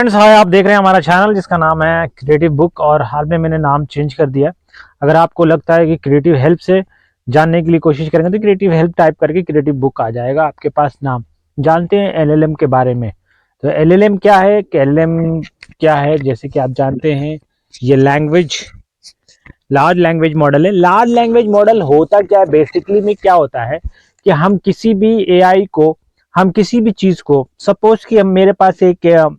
Friends, हाय। आप देख रहे हैं हमारा चैनल जिसका नाम है क्रिएटिव बुक, और हाल में मैंने नाम चेंज कर दिया। अगर आपको लगता है कि क्रिएटिव हेल्प से जानने के लिए कोशिश करेंगे तो क्रिएटिव हेल्प टाइप करके क्रिएटिव बुक आ जाएगा आपके पास नाम। जानते हैं एलएलएम के बारे में। तो एलएलएम क्या है कि एलएलएम क्या है, जैसे कि आप जानते हैं ये लार्ज लैंग्वेज मॉडल है। लार्ज लैंग्वेज मॉडल होता क्या है, बेसिकली में क्या होता है कि हम किसी भी एआई को, हम किसी भी चीज को, सपोज कि हम मेरे पास एक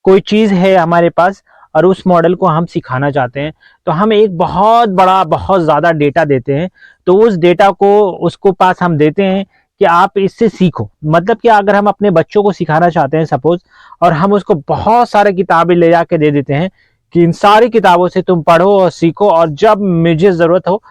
कोई चीज है हमारे पास और उस मॉडल को हम सिखाना चाहते हैं, तो हम एक बहुत बड़ा, बहुत ज्यादा डेटा देते हैं। तो उस डेटा को उसको पास हम देते हैं कि आप इससे सीखो। मतलब कि अगर हम अपने बच्चों को सिखाना चाहते हैं सपोज, और हम उसको बहुत सारे किताबें ले जाके दे देते हैं कि इन सारी किताबों से तुम पढ़ो और सीखो, और जब मुझे जरूरत हो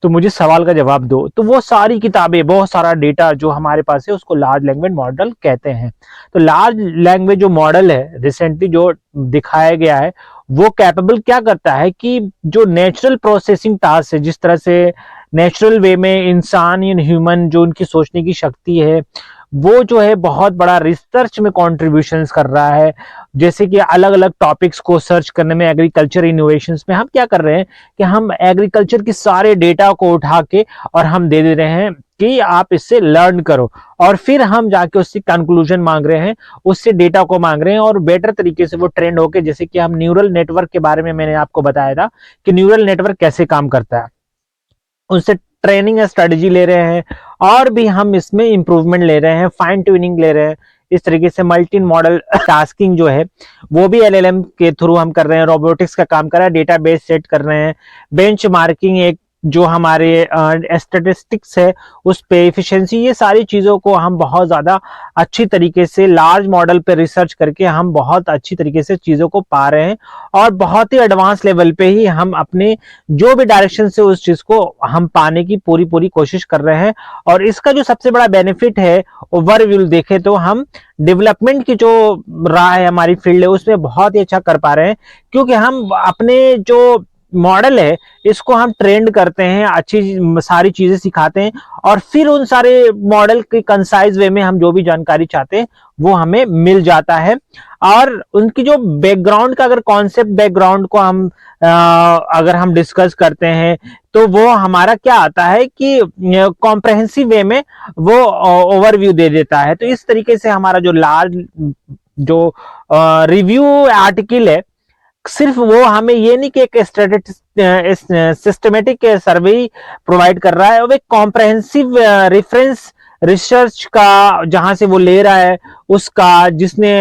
तो मुझे सवाल का जवाब दो। तो वो सारी किताबें, बहुत सारा डेटा जो हमारे पास है उसको लार्ज लैंग्वेज मॉडल कहते हैं। तो लार्ज लैंग्वेज जो मॉडल है रिसेंटली जो दिखाया गया है, वो कैपेबल क्या करता है कि जो नेचुरल प्रोसेसिंग टास्क है, जिस तरह से नेचुरल वे में इंसान या ह्यूमन जो उनकी सोचने की शक्ति है, वो जो है बहुत बड़ा रिसर्च में कॉन्ट्रीब्यूशंस कर रहा है। जैसे कि अलग अलग टॉपिक्स को सर्च करने में, एग्रीकल्चर इनोवेशंस में हम क्या कर रहे हैं कि हम एग्रीकल्चर के सारे डेटा को उठा के और हम दे दे रहे हैं कि आप इससे लर्न करो, और फिर हम जाके उससे कंक्लूजन मांग रहे हैं, उससे डेटा को मांग रहे हैं, और बेटर तरीके से वो ट्रेंड होके, जैसे कि हम न्यूरल नेटवर्क के बारे में मैंने आपको बताया था कि न्यूरल नेटवर्क कैसे काम करता है, उनसे ट्रेनिंग स्ट्रेटजी ले रहे हैं, और भी हम इसमें इंप्रूवमेंट ले रहे हैं, फाइन ट्यूनिंग ले रहे हैं। इस तरीके से मल्टी मॉडल टास्किंग जो है वो भी एलएलएम के थ्रू हम कर रहे हैं। रोबोटिक्स का काम कर रहा है, डेटाबेस सेट कर रहे हैं, बेंच मार्किंग, एक जो हमारे स्टैटिस्टिक्स है उस पे एफिशिएंसी, ये सारी चीजों को हम बहुत ज्यादा अच्छी तरीके से लार्ज मॉडल पे रिसर्च करके हम बहुत अच्छी तरीके से चीजों को पा रहे हैं, और बहुत ही एडवांस लेवल पे ही हम अपने जो भी डायरेक्शन से उस चीज को हम पाने की पूरी पूरी कोशिश कर रहे हैं। और इसका जो सबसे बड़ा बेनिफिट है, ओवरव्यू देखें तो हम डेवलपमेंट की जो राह है हमारी फील्ड है उसमें बहुत ही अच्छा कर पा रहे हैं, क्योंकि हम अपने जो मॉडल है इसको हम ट्रेंड करते हैं, अच्छी सारी चीजें सिखाते हैं, और फिर उन सारे मॉडल के कंसाइज वे में हम जो भी जानकारी चाहते हैं वो हमें मिल जाता है। और उनकी जो बैकग्राउंड का, अगर कॉन्सेप्ट बैकग्राउंड को हम अगर हम डिस्कस करते हैं तो वो हमारा क्या आता है कि कॉम्प्रहेंसिव वे में वो ओवरव्यू दे देता है। तो इस तरीके से हमारा जो लार्ज जो रिव्यू आर्टिकल है, सिर्फ वो हमें ये नहीं कि एक सिस्टमेटिक सर्वे प्रोवाइड कर रहा है, वो एक कॉम्प्रहेंसिव रेफरेंस रिसर्च का जहां से वो ले रहा है उसका, जिसने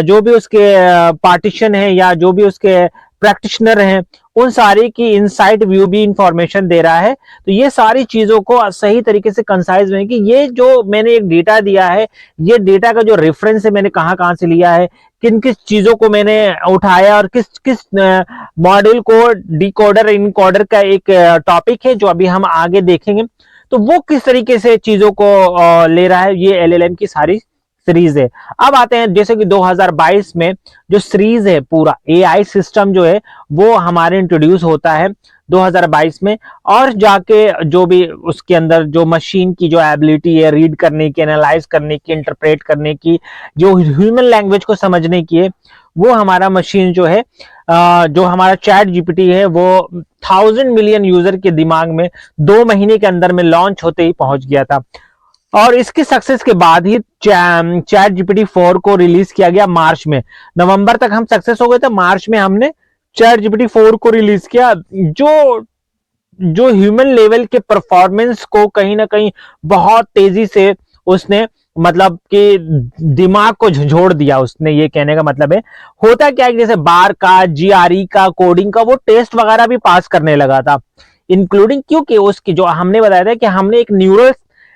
जो भी उसके पार्टीशन है या जो भी उसके प्रैक्टिशनर हैं उन सारी की इनसाइट व्यू भी इंफॉर्मेशन दे रहा है। तो ये सारी चीजों को सही तरीके से कंसाइज में कि ये जो मैंने एक डेटा दिया है, ये डेटा का जो रेफरेंस है मैंने कहां कहां से लिया है, किन किस चीजों को मैंने उठाया, और किस किस मॉड्यूल को, डिकोडर इनकोडर का एक टॉपिक है जो अभी हम आगे देखेंगे, तो वो किस तरीके से चीजों को ले रहा है, ये एलएलएम की सारी सीरीज है। अब आते हैं जैसे कि 2022 में जो सीरीज है, पूरा एआई सिस्टम जो है वो हमारे इंट्रोड्यूस होता है 2022 में, और जाके जो भी उसके अंदर जो मशीन की जो एबिलिटी है रीड करने की, एनालाइज करने की, इंटरप्रेट करने की, जो ह्यूमन लैंग्वेज को समझने की है, वो हमारा मशीन जो है, जो हमारा चैट जीपीटी है, वो 1000 मिलियन यूजर के दिमाग में 2 महीने के अंदर में लॉन्च होते ही पहुंच गया था। और इसकी सक्सेस के बाद ही चैट जीपीटी 4 को रिलीज किया गया मार्च में। नवंबर तक हम सक्सेस हो गए थे, मार्च में हमने चैट जीपीटी 4 को रिलीज किया, जो ह्यूमन लेवल के परफॉर्मेंस को कहीं ना कहीं बहुत तेजी से उसने, मतलब कि दिमाग को झंझोड़ दिया उसने। ये कहने का मतलब है, होता क्या है, जैसे बार का, जीआरई का, कोडिंग का वो टेस्ट वगैरह भी पास करने लगा था, इंक्लूडिंग, क्योंकि उसकी जो हमने बताया था कि हमने एक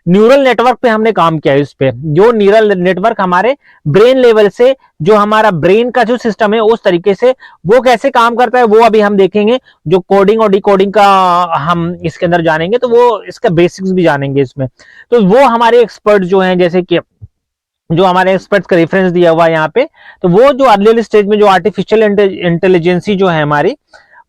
न्यूरल नेटवर्क पे हमने काम किया है। उस पे जो न्यूरल नेटवर्क हमारे ब्रेन लेवल से, जो हमारा ब्रेन का जो सिस्टम है उस तरीके से वो कैसे काम करता है वो अभी हम देखेंगे। जो कोडिंग और डिकोडिंग का हम इसके अंदर जानेंगे तो वो इसका बेसिक्स भी जानेंगे इसमें। तो वो हमारे एक्सपर्ट जो हैं, जैसे कि जो हमारे एक्सपर्ट्स का रेफरेंस दिया हुआ है यहाँ पे, तो वो जो अर्ली स्टेज में जो आर्टिफिशियल इंटेलिजेंसी जो है हमारी,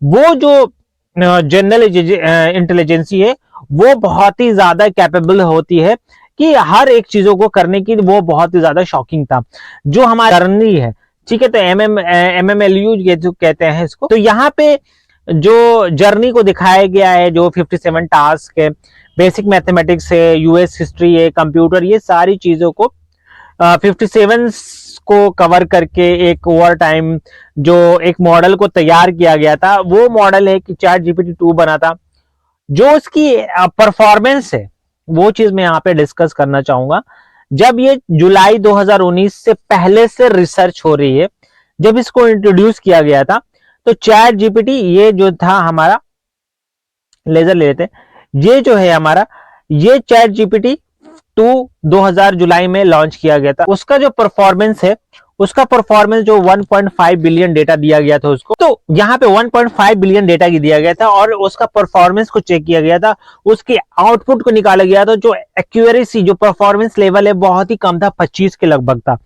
वो जो जनरल इंटेलिजेंसी है वो बहुत ही ज्यादा कैपेबल होती है कि हर एक चीजों को करने की वो बहुत ही ज्यादा शॉकिंग था। जो हमारा जर्नी है, ठीक है, तो MMLU ये जो कहते हैं इसको, तो यहाँ पे जो जर्नी को दिखाया गया है, जो 57 टास्क है, बेसिक मैथमेटिक्स है, यूएस हिस्ट्री है, कंप्यूटर, ये सारी चीजों को 57 को कवर करके एक ओवर टाइम जो एक मॉडल को तैयार किया गया था, वो मॉडल है कि ChatGPT 2 बना था। जो उसकी परफॉर्मेंस है वो चीज मैं यहाँ पे डिस्कस करना चाहूंगा। जब ये जुलाई 2019 से पहले से रिसर्च हो रही है, जब इसको इंट्रोड्यूस किया गया था, तो ChatGPT ये जो था हमारा, लेजर ले लेते हैं, ये जो है हमारा, ये ChatGPT 2 2000 जुलाई में लॉन्च किया गया था। उसका जो परफॉर्मेंस है, उसका परफॉर्मेंस जो 1.5 बिलियन डेटा दिया गया था उसको, तो यहाँ पे 1.5 बिलियन डेटा की दिया गया था और उसका परफॉर्मेंस को चेक किया गया था, उसके आउटपुट को निकाला गया था। जो एक्यूरेसी, जो परफॉर्मेंस लेवल है, बहुत ही कम था, 25 के लगभग था।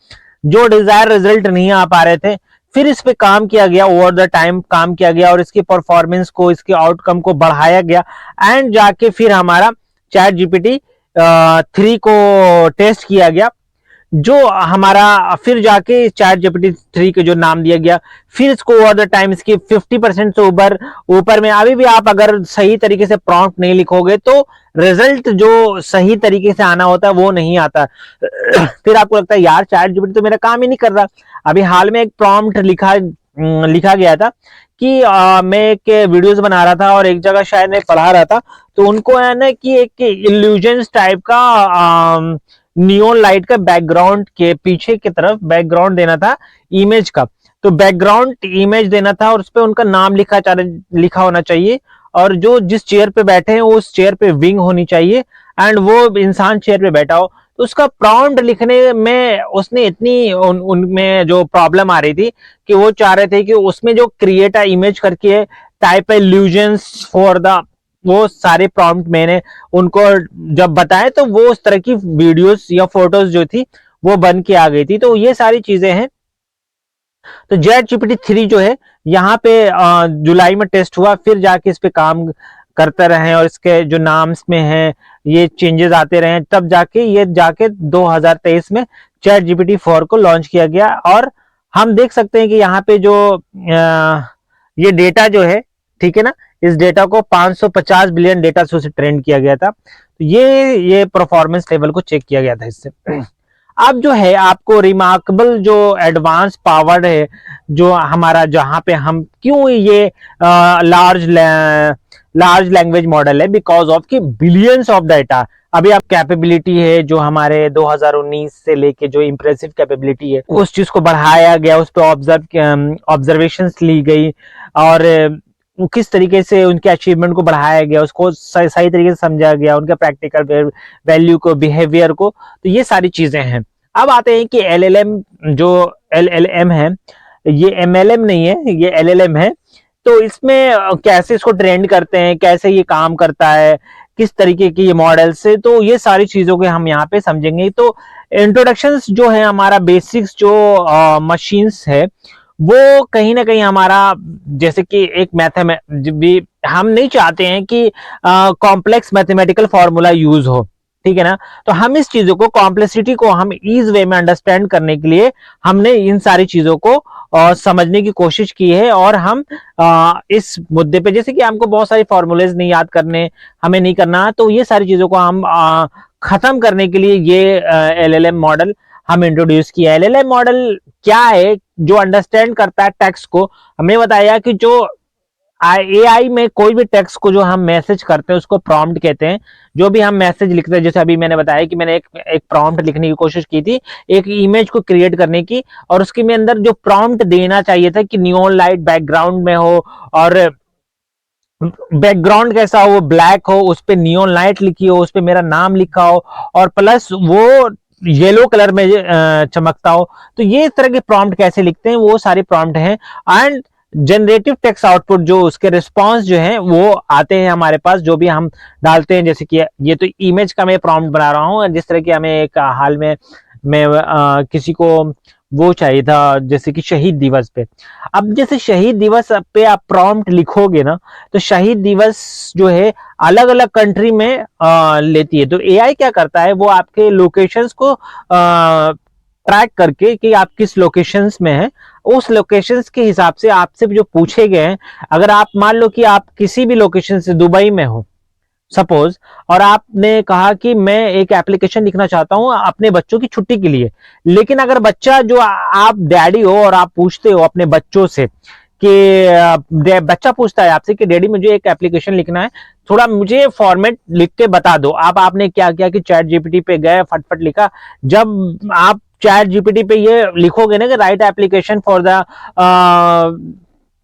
जो डिजायर रिजल्ट नहीं आ पा रहे थे, फिर इस पे काम किया गया, ओवर द टाइम काम किया गया और इसकी परफॉर्मेंस को, इसके आउटकम को बढ़ाया गया, एंड जाके फिर हमारा ChatGPT 3 को टेस्ट किया गया, जो हमारा फिर जाके ChatGPT 3 के जो नाम दिया गया, फिर इसको ओवर द टाइम इसकी 50% से ऊपर में, अभी भी आप अगर सही तरीके से प्रॉम्प्ट नहीं लिखोगे तो रिजल्ट जो सही तरीके से आना होता है वो नहीं आता। फिर आपको लगता है यार ChatGPT तो मेरा काम ही नहीं कर रहा। अभी हाल में एक प्रॉम्प्ट लिखा गया था कि मैं एक वीडियोस बना रहा था और एक जगह शायद मैं पढ़ा रहा था, तो उनको है ना कि एक इल्यूजन्स टाइप का नियोन लाइट का बैकग्राउंड के पीछे की तरफ बैकग्राउंड देना था इमेज का, तो बैकग्राउंड इमेज देना था और उस पर उनका नाम लिखा होना चाहिए, और जो जिस चेयर पे बैठे हैं उस चेयर पे विंग होनी चाहिए, एंड वो इंसान चेयर पे बैठा हो। तो उसका प्रॉम्प्ट लिखने में उसने इतनी उनमें जो प्रॉब्लम आ रही थी कि वो चाह रहे थे कि उसमें जो क्रिएट अ इमेज करके टाइप इल्यूजन्स फॉर द, वो सारे प्रॉम्प्ट मैंने उनको जब बताए तो वो उस तरह की वीडियोस या फोटोज जो थी वो बन के आ गई थी। तो ये सारी चीजें हैं। तो ChatGPT 3 जो है यहाँ पे जुलाई में टेस्ट हुआ, फिर जाके इस पे काम करते रहे और इसके जो नाम्स में है ये चेंजेस आते रहे, तब जाके ये 2023 में ChatGPT 4 को लॉन्च किया गया। और हम देख सकते हैं कि यहाँ पे जो ये डेटा जो है, ठीक है ना, इस डेटा को 550 बिलियन डेटा से ट्रेंड किया गया था, तो ये परफॉर्मेंस लेवल को चेक किया गया था इससे। अब जो है आपको रिमार्केबल जो एडवांस पावर्ड है जो हमारा, जहां पे हम क्यों ये लार्ज लैंग्वेज मॉडल है, बिकॉज ऑफ कि बिलियंस ऑफ डाटा। अभी आप कैपेबिलिटी है जो हमारे 2019 से लेके जो इंप्रेसिव कैपेबिलिटी है, उस चीज को बढ़ाया गया, उस पर ऑब्जर्वेशंस ली गई और किस तरीके से उनके अचीवमेंट को बढ़ाया गया, उसको सही तरीके से समझा गया, उनके प्रैक्टिकल वैल्यू को, बिहेवियर को। तो ये सारी चीजें हैं। अब आते हैं कि LLM, जो LLM है, ये MLM नहीं है, ये LLM है। तो इसमें कैसे इसको ट्रेंड करते हैं, कैसे ये काम करता है, किस तरीके की ये मॉडल से, तो ये सारी चीजों के हम यहाँ पे समझेंगे। तो इंट्रोडक्शंस जो है हमारा, बेसिक्स जो मशीन्स है, वो कहीं ना कहीं हमारा, जैसे कि एक मैथमेटिक्स, हम नहीं चाहते हैं कि कॉम्प्लेक्स मैथमेटिकल फॉर्मूला यूज हो, ठीक है ना। तो हम इस चीजों को, कॉम्प्लेक्सिटी को हम इज वे में अंडरस्टैंड करने के लिए हमने इन सारी चीजों को समझने की कोशिश की है। और हम इस मुद्दे पे, जैसे कि हमको बहुत सारी फॉर्मूलेज नहीं याद करने, हमें नहीं करना, तो ये सारी चीजों को हम खत्म करने के लिए ये LLM मॉडल हम इंट्रोड्यूस किया। LLM मॉडल क्या है? जो अंडरस्टैंड करता है टेक्स्ट को। हमने बताया कि जो AI में कोई भी टेक्स्ट को जो हम मैसेज करते हैं उसको प्रॉम्प्ट कहते हैं। जो भी हम मैसेज लिखते हैं, जैसे अभी मैंने बताया कि मैंने एक प्रॉम्प्ट लिखने की कोशिश की थी, एक इमेज को क्रिएट करने की, और उसके में अंदर जो प्रॉम्प्ट देना चाहिए था कि नियॉन लाइट बैकग्राउंड में हो, और बैकग्राउंड कैसा हो, वो ब्लैक हो, उस पर नियॉन लाइट लिखी हो, उस पर मेरा नाम लिखा हो, और प्लस वो येलो कलर में चमकता हो। तो ये इस तरह के प्रॉम्प्ट कैसे लिखते हैं, वो सारे प्रॉम्प्ट हैं। एंड जनरेटिव टेक्स्ट आउटपुट, जो उसके रिस्पॉन्स जो हैं वो आते हैं हमारे पास, जो भी हम डालते हैं। जैसे कि ये तो इमेज का मैं प्रॉम्प्ट बना रहा हूँ, जिस तरह की हमें एक हाल में मैं किसी को वो चाहिए था, जैसे कि शहीद दिवस पे। अब जैसे शहीद दिवस पे आप प्रॉम्प्ट लिखोगे ना, तो शहीद दिवस जो है अलग अलग कंट्री में लेती है। तो एआई क्या करता है, वो आपके लोकेशंस को ट्रैक करके कि आप किस लोकेशंस में हैं, उस लोकेशंस के हिसाब से आपसे जो पूछे गए हैं, अगर आप मान लो कि आप किसी भी लोकेशन से दुबई में हो सपोज, और आपने कहा कि मैं एक एप्लीकेशन लिखना चाहता हूं अपने बच्चों की छुट्टी के लिए, लेकिन अगर बच्चा जो आप डैडी हो और आप पूछते हो अपने बच्चों से कि बच्चा पूछता है आपसे कि डैडी मुझे एक एप्लीकेशन लिखना है, थोड़ा मुझे फॉर्मेट लिख के बता दो। आपने क्या किया कि चैट जीपीटी पे गए, फटफट लिखा। जब आप चैट जीपीटी पे ये लिखोगे ना कि right application for the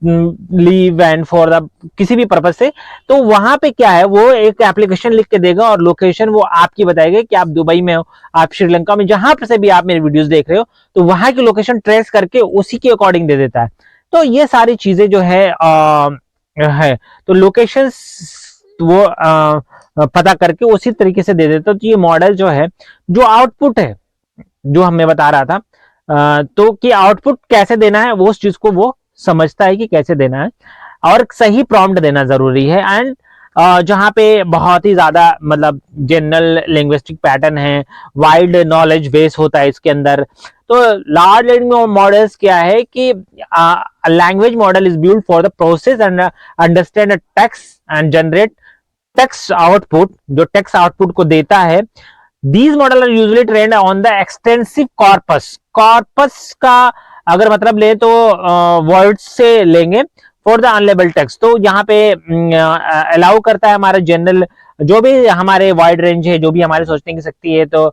leave and for the किसी भी पर्पज से, तो वहां पे क्या है, वो एक एप्लीकेशन लिख के देगा और लोकेशन वो आपकी बताएगा कि आप दुबई में हो, आप श्रीलंका में, जहां पर से भी आप मेरे वीडियोस देख रहे हो, तो वहां की लोकेशन ट्रेस करके उसी के अकॉर्डिंग दे देता है। तो ये सारी चीजें जो है तो लोकेशन वो पता करके उसी तरीके से दे देता। तो ये मॉडल जो है, जो आउटपुट है, जो हमें बता रहा था तो कि आउटपुट कैसे देना है, वो उस चीज को वो समझता है कि कैसे देना है, और सही प्रॉम्प्ट देना जरूरी है। एंड जहां पे बहुत ही ज्यादा मतलब जनरल लिंग्विस्टिक पैटर्न है, वाइड नॉलेज बेस होता है इसके अंदर। तो लार्ज लैंग्वेज मॉडल्स क्या है कि language model is build for the process and understand text and generate text output, जो टेक्स्ट आउटपुट को देता है। These models are usually trained on the extensive corpus. Corpus का अगर मतलब ले तो वर्ड्स से लेंगे फॉर द अनलेबल्ड टेक्स्ट। तो यहाँ पे अलाउ करता है हमारा जनरल, जो भी हमारे वाइड रेंज है, जो भी हमारे सोचने की शक्ति है, तो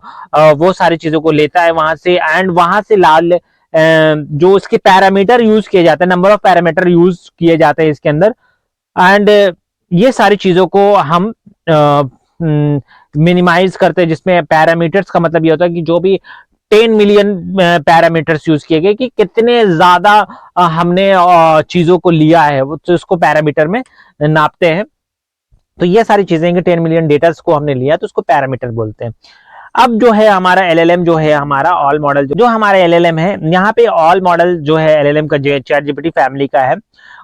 वो सारी चीजों को लेता है वहां से। एंड वहां से लाल जो उसके पैरामीटर यूज किए जाते हैं, नंबर ऑफ पैरामीटर यूज किए जाते हैं इसके अंदर। एंड ये सारी चीजों को हम मिनिमाइज करते हैं, जिसमें पैरामीटर्स का मतलब ये होता है कि जो भी 10 मिलियन पैरामीटर्स यूज किए गए, कि कितने ज्यादा हमने चीजों को लिया है, वो तो उसको पैरामीटर में नापते हैं। तो ये सारी चीजें कि 10 मिलियन डेटा को हमने लिया तो उसको पैरामीटर बोलते हैं। अब जो है हमारा एलएलएम जो है, हमारा ऑल मॉडल जो हमारा एलएलएम है, यहाँ पे ऑल मॉडल जो है एलएलएम का चैट जीपीटी फैमिली का है,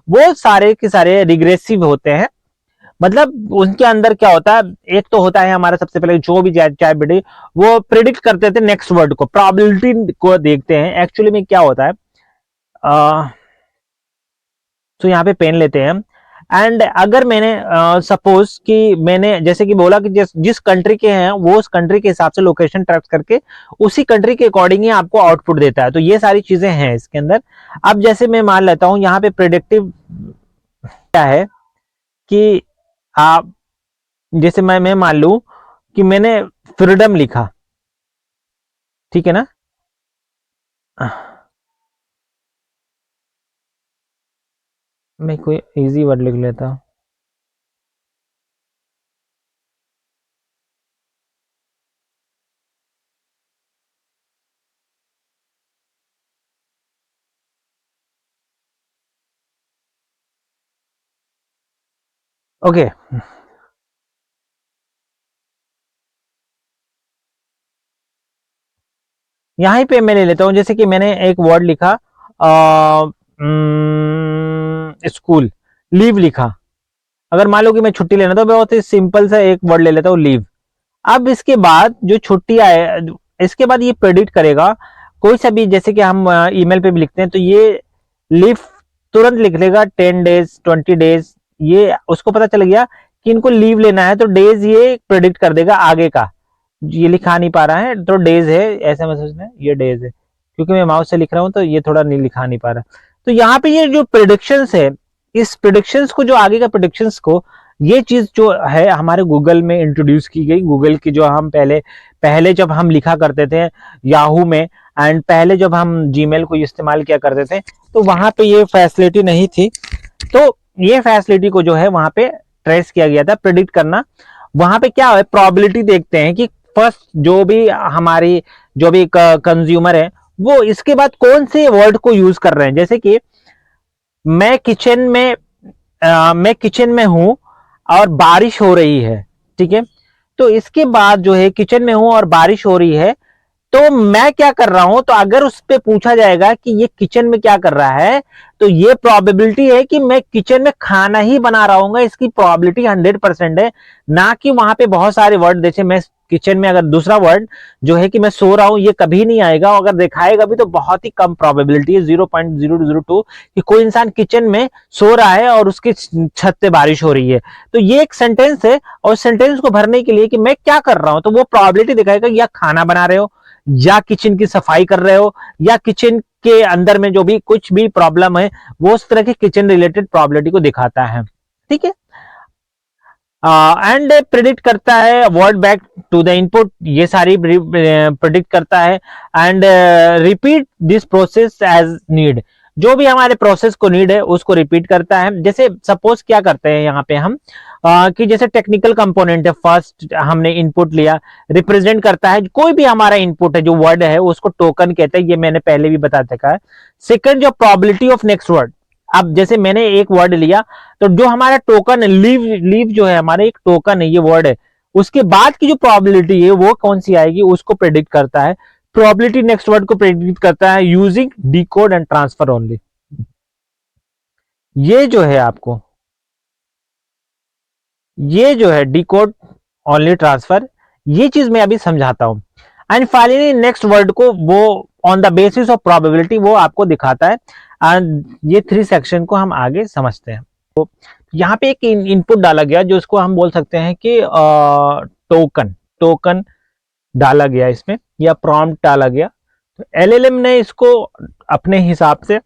वो सारे के सारे रिग्रेसिव होते हैं। मतलब उनके अंदर क्या होता है, एक तो होता है हमारा सबसे पहले जो भी चैट जीपीटी वो प्रिडिक्ट करते थे नेक्स्ट वर्ड को, प्रोबेबिलिटी को देखते हैं एक्चुअली में क्या होता है। तो यहाँ पे पेन लेते हैं एंड अगर मैंने सपोज कि मैंने जैसे कि बोला कि जिस कंट्री के हैं वो उस कंट्री के हिसाब से लोकेशन ट्रैक करके उसी कंट्री के अकॉर्डिंग ही आपको आउटपुट देता है। तो ये सारी चीजें हैं इसके अंदर। अब जैसे मैं मान लेता हूं यहाँ पे प्रेडिक्टिव क्या है कि आप जैसे मैं मान लूं कि मैंने फ्रीडम लिखा, ठीक है ना, मैं कोई इजी वर्ड लिख लेता हूं। ओके यहीं पे मैं ले लेता हूं, जैसे कि मैंने एक वर्ड लिखा स्कूल, लीव लिखा। अगर मान लो कि मैं छुट्टी लेना तो बहुत ही सिंपल सा एक वर्ड ले लेता हूँ, लीव। अब इसके बाद जो छुट्टी आए, इसके बाद ये प्रेडिक्ट करेगा कोई सा भी, जैसे कि हम ईमेल पे भी लिखते हैं, तो ये लीव तुरंत लिख लेगा 10 डेज 20 डेज। ये उसको पता चल गया कि इनको लीव लेना है, तो डेज ये प्रेडिक्ट कर देगा आगे का। ये लिखा नहीं पा रहा है तो डेज है, ऐसा मैं सोचना है ये डेज है, क्योंकि मैं माउस से लिख रहा हूं तो ये थोड़ा नहीं लिखा नहीं पा रहा। तो यहाँ पे ये जो प्रिडिक्शंस है, इस प्रिडिक्शंस को, जो आगे का प्रिडिक्शंस को, ये चीज जो है हमारे गूगल में इंट्रोड्यूस की गई। गूगल की जो हम पहले पहले जब हम लिखा करते थे याहू में, एंड पहले जब हम जीमेल को इस्तेमाल किया करते थे, तो वहां पे ये फैसिलिटी नहीं थी। तो ये फैसिलिटी को जो है वहां पे ट्रेस किया गया था, प्रिडिक्ट करना। वहां पे क्या है, प्रोबेबिलिटी देखते हैं कि फर्स्ट जो भी हमारी जो भी कंज्यूमर है वो इसके बाद कौन से वर्ड को यूज कर रहे हैं। जैसे कि मैं किचन में हूं और बारिश हो रही है, ठीक है, तो इसके बाद जो है किचन में हूं और बारिश हो रही है, तो मैं क्या कर रहा हूं, तो अगर उस पे पूछा जाएगा कि ये किचन में क्या कर रहा है, तो ये प्रोबेबिलिटी है कि मैं किचन में खाना ही बना रहा हूँ, इसकी प्रोबेबिलिटी 100% है। ना कि वहां पे बहुत सारे वर्ड, जैसे मैं किचन में अगर दूसरा वर्ड जो है कि मैं सो रहा हूं, ये कभी नहीं आएगा। अगर दिखाएगा भी तो बहुत ही कम प्रोबेबिलिटी है, 0.002, कि कोई इंसान किचन में सो रहा है और उसकी छत पे बारिश हो रही है। तो ये एक सेंटेंस है, और सेंटेंस को भरने के लिए कि मैं क्या कर रहा हूं, तो वो प्रोबेबिलिटी दिखाएगा, या खाना बना रहे हो, या किचन की सफाई कर रहे हो, या किचन के अंदर में जो भी कुछ भी प्रॉब्लम है, वो उस तरह के किचन रिलेटेड प्रॉब्लम को दिखाता है। ठीक है। एंड प्रिडिक्ट करता है word back to the input, ये सारी प्रिडिक्ट करता है। And repeat this process as need, जो भी हमारे प्रोसेस को नीड है उसको रिपीट करता है। जैसे सपोज क्या करते हैं यहाँ पे हम, कि जैसे टेक्निकल कंपोनेंट है, फर्स्ट हमने इनपुट लिया, रिप्रेजेंट करता है कोई भी हमारा इनपुट है जो वर्ड है उसको टोकन कहते हैं, ये मैंने पहले भी बता चुका है। सेकंड, जो प्रोबेबिलिटी ऑफ नेक्स्ट वर्ड, अब जैसे मैंने एक वर्ड लिया, तो जो हमारा टोकन है, लीव, लीव जो है हमारा एक टोकन है, ये वर्ड है, उसके बाद की जो प्रोबेबिलिटी है वो कौन सी आएगी उसको प्रेडिक्ट करता है। प्रोबेबिलिटी नेक्स्ट वर्ड को प्रेडिक्ट करता है using decode and transfer only. ये जो है आपको, ये जो है डिकोड ओनली ट्रांसफर, ये चीज मैं अभी समझाता हूं। एंड फाइनली नेक्स्ट वर्ड को वो on the basis of probability वो आपको दिखाता है। एंड ये 3 सेक्शन को हम आगे समझते हैं। तो यहाँ पे एक इनपुट डाला गया जो इसको हम बोल सकते हैं कि टोकन, टोकन डाला गया इसमें, या प्रॉम्प्ट डाला गया। तो एलएलएम ने इसको अपने हिसाब से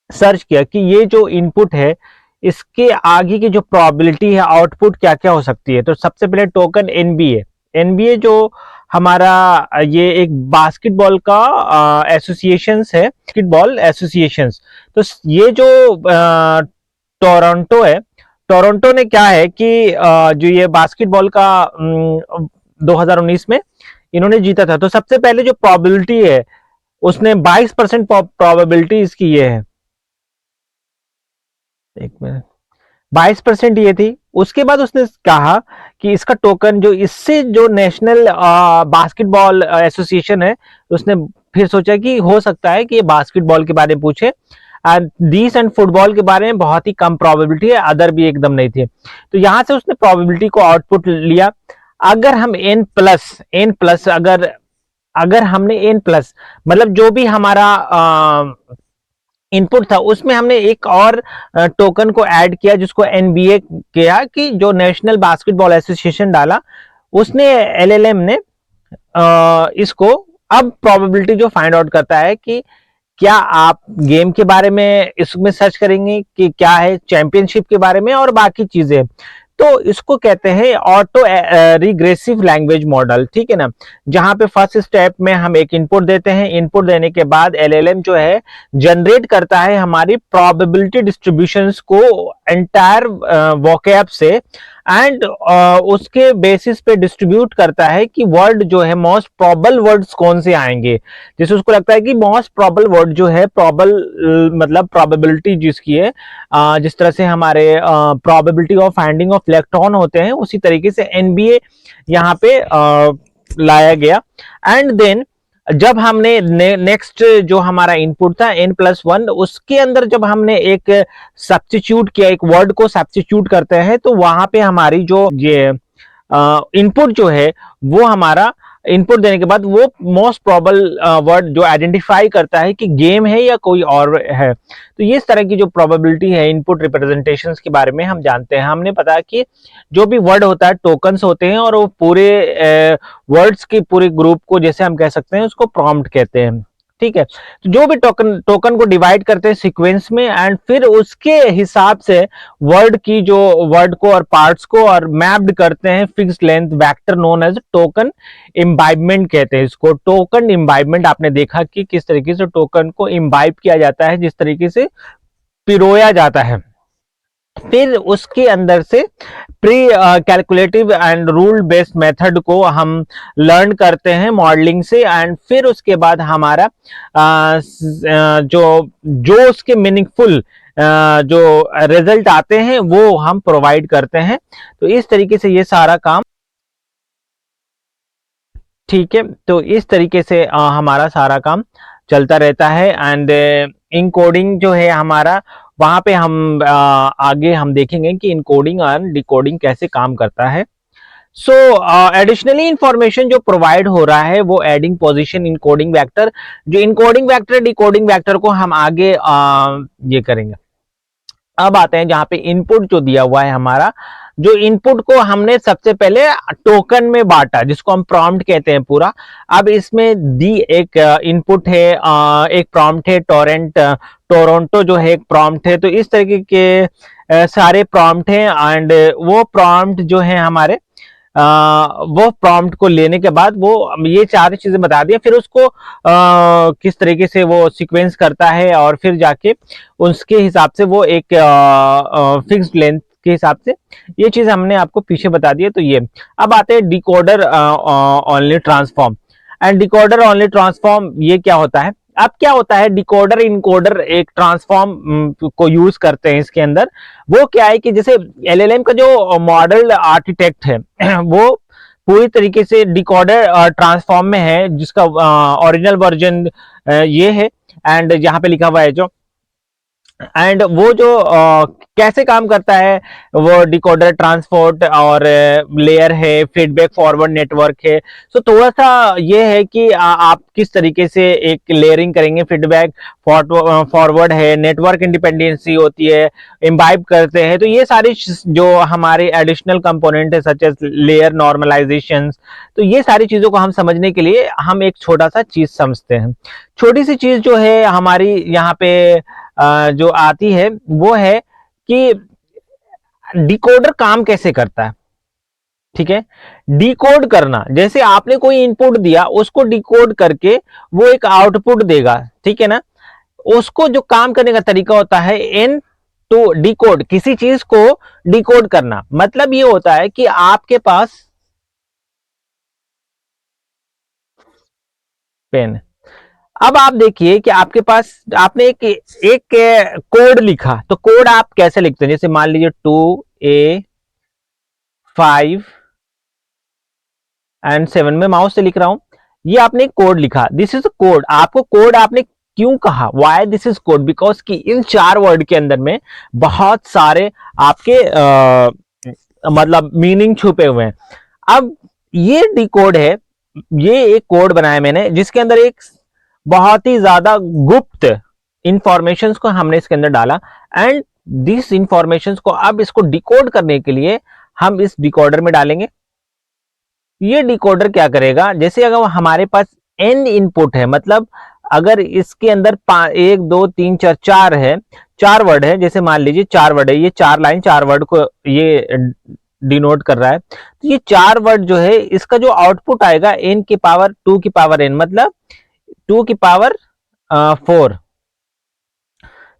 सर्च किया कि ये जो इनपुट है इसके आगे की जो प्रोबेबिलिटी है, आउटपुट क्या क्या हो सकती है। तो सबसे पहले टोकन एनबीए, एनबीए जो हमारा ये एक बास्केटबॉल का एसोसिएशन है, बास्केटबॉल एसोसिएशन। तो ये जो टोरंटो है, टोरंटो ने क्या है कि जो ये बास्केटबॉल का 2019 में इन्होंने जीता था। तो सबसे पहले जो प्रोबेबिलिटी है उसने 22% प्रोबेबिलिटी इसकी ये है, एक मिनट, 22% ये थी। उसके बाद उसने कहा कि इसका टोकन जो इससे जो नेशनल बास्केटबॉल एसोसिएशन है, उसने फिर सोचा कि हो सकता है कि ये बास्केटबॉल के बारे में पूछे, दीस एंड फुटबॉल के बारे में बहुत ही कम प्रोबेबिलिटी है, अदर भी एकदम नहीं थी। तो यहां से उसने प्रोबेबिलिटी को आउटपुट लिया। अगर हम n प्लस अगर हमने n प्लस मतलब जो भी हमारा इनपुट था उसमें हमने एक और टोकन को ऐड किया जिसको एनबीए किया, कि जो नेशनल बास्केटबॉल एसोसिएशन डाला, उसने एलएलएम ने इसको अब प्रोबेबिलिटी जो फाइंड आउट करता है कि क्या आप गेम के बारे में इसमें सर्च करेंगे कि क्या है, चैंपियनशिप के बारे में और बाकी चीजें। तो इसको कहते हैं ऑटो रिग्रेसिव लैंग्वेज मॉडल। ठीक है ना, जहां पे फर्स्ट स्टेप में हम एक इनपुट देते हैं, इनपुट देने के बाद एलएलएम जो है जनरेट करता है हमारी प्रोबेबिलिटी डिस्ट्रीब्यूशंस को एंटायर वोकैब से, एंड उसके बेसिस पे डिस्ट्रीब्यूट करता है कि वर्ड जो है मोस्ट प्रोबेबल वर्ड्स कौन से आएंगे। जैसे उसको लगता है कि मोस्ट प्रोबेबल वर्ड जो है, प्रोबेबल मतलब प्रोबेबिलिटी जिसकी है, जिस तरह से हमारे probability of finding of electron होते हैं, उसी तरीके से एनबीए यहाँ पे लाया गया। एंड देन जब हमने नेक्स्ट जो हमारा इनपुट था n+1, उसके अंदर जब हमने एक सब्स्टिट्यूट किया, एक वर्ड को सब्स्टिट्यूट करते हैं, तो वहां पे हमारी जो ये इनपुट जो है वो हमारा इनपुट देने के बाद वो मोस्ट प्रोबेबल वर्ड जो आइडेंटिफाई करता है कि गेम है या कोई और है। तो ये इस तरह की जो प्रोबेबिलिटी है इनपुट रिप्रेजेंटेशंस के बारे में हम जानते हैं। हमने पता कि जो भी वर्ड होता है टोकन्स होते हैं, और वो पूरे वर्ड्स के पूरे ग्रुप को, जैसे हम कह सकते हैं, उसको प्रॉम्प्ट कहते हैं। ठीक है, तो जो भी टोकन को डिवाइड करते हैं सीक्वेंस में, एंड फिर उसके हिसाब से वर्ड की जो वर्ड को और पार्ट्स को और मैप्ड करते हैं fixed length vector known as token embedding कहते हैं इसको। टोकन इम्बाइबमेंट आपने देखा कि किस तरीके से टोकन को इम्बाइब किया जाता है, जिस तरीके से पिरोया जाता है। फिर उसके अंदर से pre calculative and rule based method को हम लर्न करते हैं मॉडलिंग से, एंड फिर उसके बाद हमारा जो उसके मीनिंगफुल जो रिजल्ट आते हैं वो हम प्रोवाइड करते हैं। तो इस तरीके से ये सारा काम ठीक है, तो इस तरीके से हमारा सारा काम चलता रहता है। एंड इनकोडिंग जो है हमारा, वहां पे हम आगे हम देखेंगे कि इनकोडिंग और डिकोडिंग कैसे काम करता है। सो एडिशनली इंफॉर्मेशन जो प्रोवाइड हो रहा है वो एडिंग पोजीशन इनकोडिंग वेक्टर, जो इनकोडिंग वेक्टर डिकोडिंग वेक्टर को हम आगे ये करेंगे। अब आते हैं जहां पे इनपुट जो दिया हुआ है हमारा, जो इनपुट को हमने सबसे पहले टोकन में बांटा, जिसको हम प्रॉम्प्ट कहते हैं पूरा। अब इसमें दी एक इनपुट है, एक प्रॉम्प्ट है टोरंटो जो है एक प्रॉम्प्ट है। तो इस तरीके के सारे प्रॉम्प्ट हैं। एंड वो प्रॉम्प्ट जो है हमारे वो प्रॉम्प्ट को लेने के बाद वो ये चार चीजें बता दिया, फिर उसको किस तरीके से वो सीक्वेंस करता है और फिर जाके उसके हिसाब से वो एक फिक्स्ड लेंथ के हिसाब से ये चीज हमने आपको पीछे बता दी है। तो ये अब आते हैं decoder only transform. And decoder only transform ये क्या होता है? अब क्या होता है, डिकोडर इनकोडर एक ट्रांसफॉर्म को यूज करते हैं इसके अंदर। वो क्या है कि जैसे एलएलएम का जो मॉडल आर्किटेक्ट है वो पूरी तरीके से डिकोडर ट्रांसफॉर्म में है, जिसका ओरिजिनल वर्जन ये है। एंड यहाँ पे लिखा हुआ है जो, एंड वो जो कैसे काम करता है, वो डिकोडर ट्रांसपोर्ट और लेयर है, फीडबैक फॉरवर्ड नेटवर्क है। सो थोड़ा सा ये है कि आप किस तरीके से एक लेयरिंग करेंगे, फीडबैक फॉरवर्ड है, नेटवर्क इंडिपेंडेंसी होती है, इम्बाइब करते हैं। तो ये सारी जो हमारे एडिशनल कंपोनेंट है सच एज लेयर नॉर्मलाइजेशन, तो ये सारी चीजों को हम समझने के लिए हम एक छोटा सा चीज समझते हैं। छोटी सी चीज जो है हमारी यहाँ पे जो आती है वो है कि डिकोडर काम कैसे करता है। ठीक है, डिकोड करना, जैसे आपने कोई इनपुट दिया उसको डिकोड करके वो एक आउटपुट देगा। ठीक है ना, उसको जो काम करने का तरीका होता है एन टू डिकोड, किसी चीज को डिकोड करना। मतलब ये होता है कि आपके पास पेन, अब आप देखिए कि आपके पास आपने एक कोड लिखा, तो कोड आप कैसे लिखते हैं? जैसे मान लीजिए 2A5 एंड 7 में माउस से लिख रहा हूं, ये आपने कोड लिखा, दिस इज कोड। आपको कोड आपने क्यों कहा, why this is code? Because कि इन 4 वर्ड के अंदर में बहुत सारे आपके मतलब मीनिंग छुपे हुए हैं। अब ये डिकोड है, ये एक कोड बनाया मैंने जिसके अंदर एक बहुत ही ज्यादा गुप्त इंफॉर्मेशंस को हमने इसके अंदर डाला। एंड दिस इंफॉर्मेशंस को अब इसको डिकोड करने के लिए हम इस डिकोडर में डालेंगे। ये डिकोडर क्या करेगा, जैसे अगर हमारे पास n इनपुट है, मतलब अगर इसके अंदर 1 2 3 4 4 है, 4 वर्ड है, जैसे मान लीजिए 4 वर्ड है, ये 4 लाइन 4 वर्ड को ये डिनोट कर रहा है। तो ये 4 वर्ड जो है इसका जो आउटपुट आएगा n की पावर 2 की पावर n, मतलब 2 की पावर 4।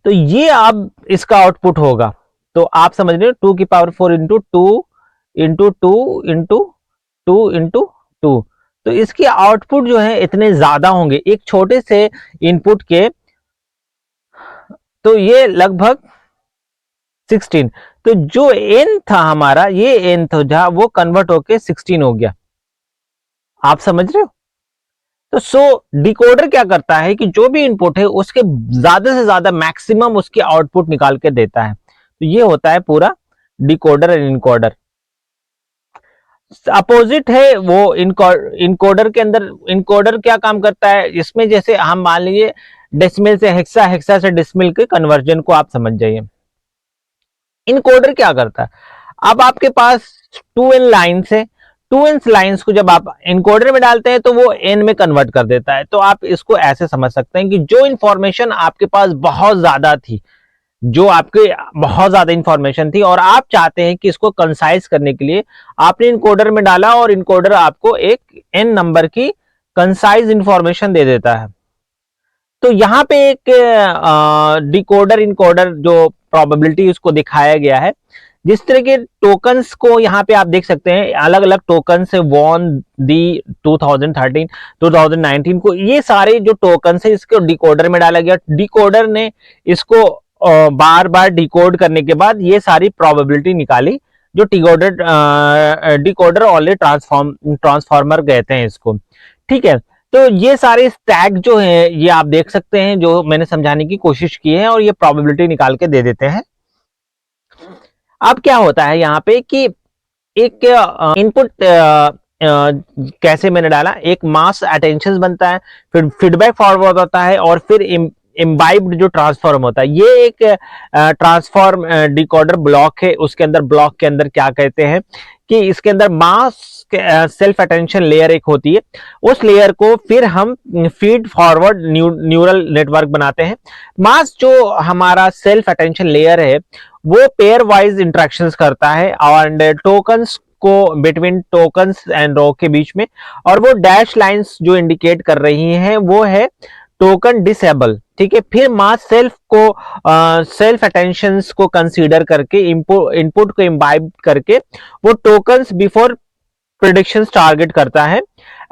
तो ये अब इसका आउटपुट होगा। तो आप समझ रहे हो, 2 की power 4 into 2 into 2 into 2 into 2। तो इसके आउटपुट जो है इतने ज्यादा होंगे एक छोटे से इनपुट के। तो ये लगभग 16। तो जो n था हमारा, ये n था जहां, वो कन्वर्ट होके 16 हो गया। आप समझ रहे हो? तो सो डिकोडर क्या करता है कि जो भी इनपुट है उसके ज्यादा से ज्यादा मैक्सिमम उसकी आउटपुट निकाल के देता है। तो ये होता है पूरा डिकोडर एंड इनकोडर। अपोजिट है वो इनकोडर के अंदर। इनकोडर क्या काम करता है इसमें, जैसे हम मान लीजिए डेसिमल से हेक्सा, हेक्सा से डेसिमल के कन्वर्जन को आप समझ जाइए। इनकोडर क्या करता है, अब आपके पास 2n लाइन्स है, 2n लाइन्स को जब आप इनकोडर में डालते हैं तो वो n में कन्वर्ट कर देता है। तो आप इसको ऐसे समझ सकते हैं कि जो इंफॉर्मेशन आपके पास बहुत ज्यादा थी, जो आपके बहुत ज्यादा इंफॉर्मेशन थी और आप चाहते हैं कि इसको कंसाइज करने के लिए आपने इनकोडर में डाला, और इनकोडर आपको एक n नंबर की कंसाइज इंफॉर्मेशन दे देता है। तो यहाँ पे एक डिकोडर इनकोडर जो प्रोबेबिलिटी उसको दिखाया गया है। जिस तरह के टोकन्स को यहाँ पे आप देख सकते हैं, अलग अलग टोकन से वॉन दी 2013 2019 को, ये सारे जो टोकन्स है इसको डिकोडर में डाला गया। डिकोडर ने इसको बार बार डिकोड करने के बाद ये सारी प्रोबेबिलिटी निकाली जो डिकोडर ऑनली ट्रांसफॉर्मर कहते हैं इसको। ठीक है, तो ये सारे स्टैक जो है ये आप देख सकते हैं, जो मैंने समझाने की कोशिश की है, और ये प्रोबेबिलिटी निकाल के दे देते हैं। अब क्या होता है यहाँ पे कि एक इनपुट कैसे मैंने डाला, एक मास अटेंशन बनता है, फिर फीडबैक फॉरवर्ड होता है, और फिर इम्बाइब्ड जो ट्रांसफॉर्म होता है, ये एक ट्रांसफॉर्म डिकोडर ब्लॉक है। उसके अंदर ब्लॉक के अंदर क्या कहते हैं कि इसके अंदर मास सेल्फ अटेंशन लेयर एक होती है, उस लेयर को फिर हम फीड फॉरवर्ड न्यूरल नेटवर्क बनाते हैं। मास जो हमारा सेल्फ अटेंशन लेयर है वो पेयर वाइज इंटरेक्शंस करता है और टोकन्स को बिटवीन टोकन्स एंड रो के बीच में, और वो डैश लाइंस जो इंडिकेट कर रही हैं वो है टोकन डिसेबल। ठीक है, फिर मास सेल्फ को सेल्फ अटेंशंस को कंसीडर करके इनपुट को इम्बाइब करके वो टोकन्स बिफोर प्रेडिक्शंस टारगेट करता है,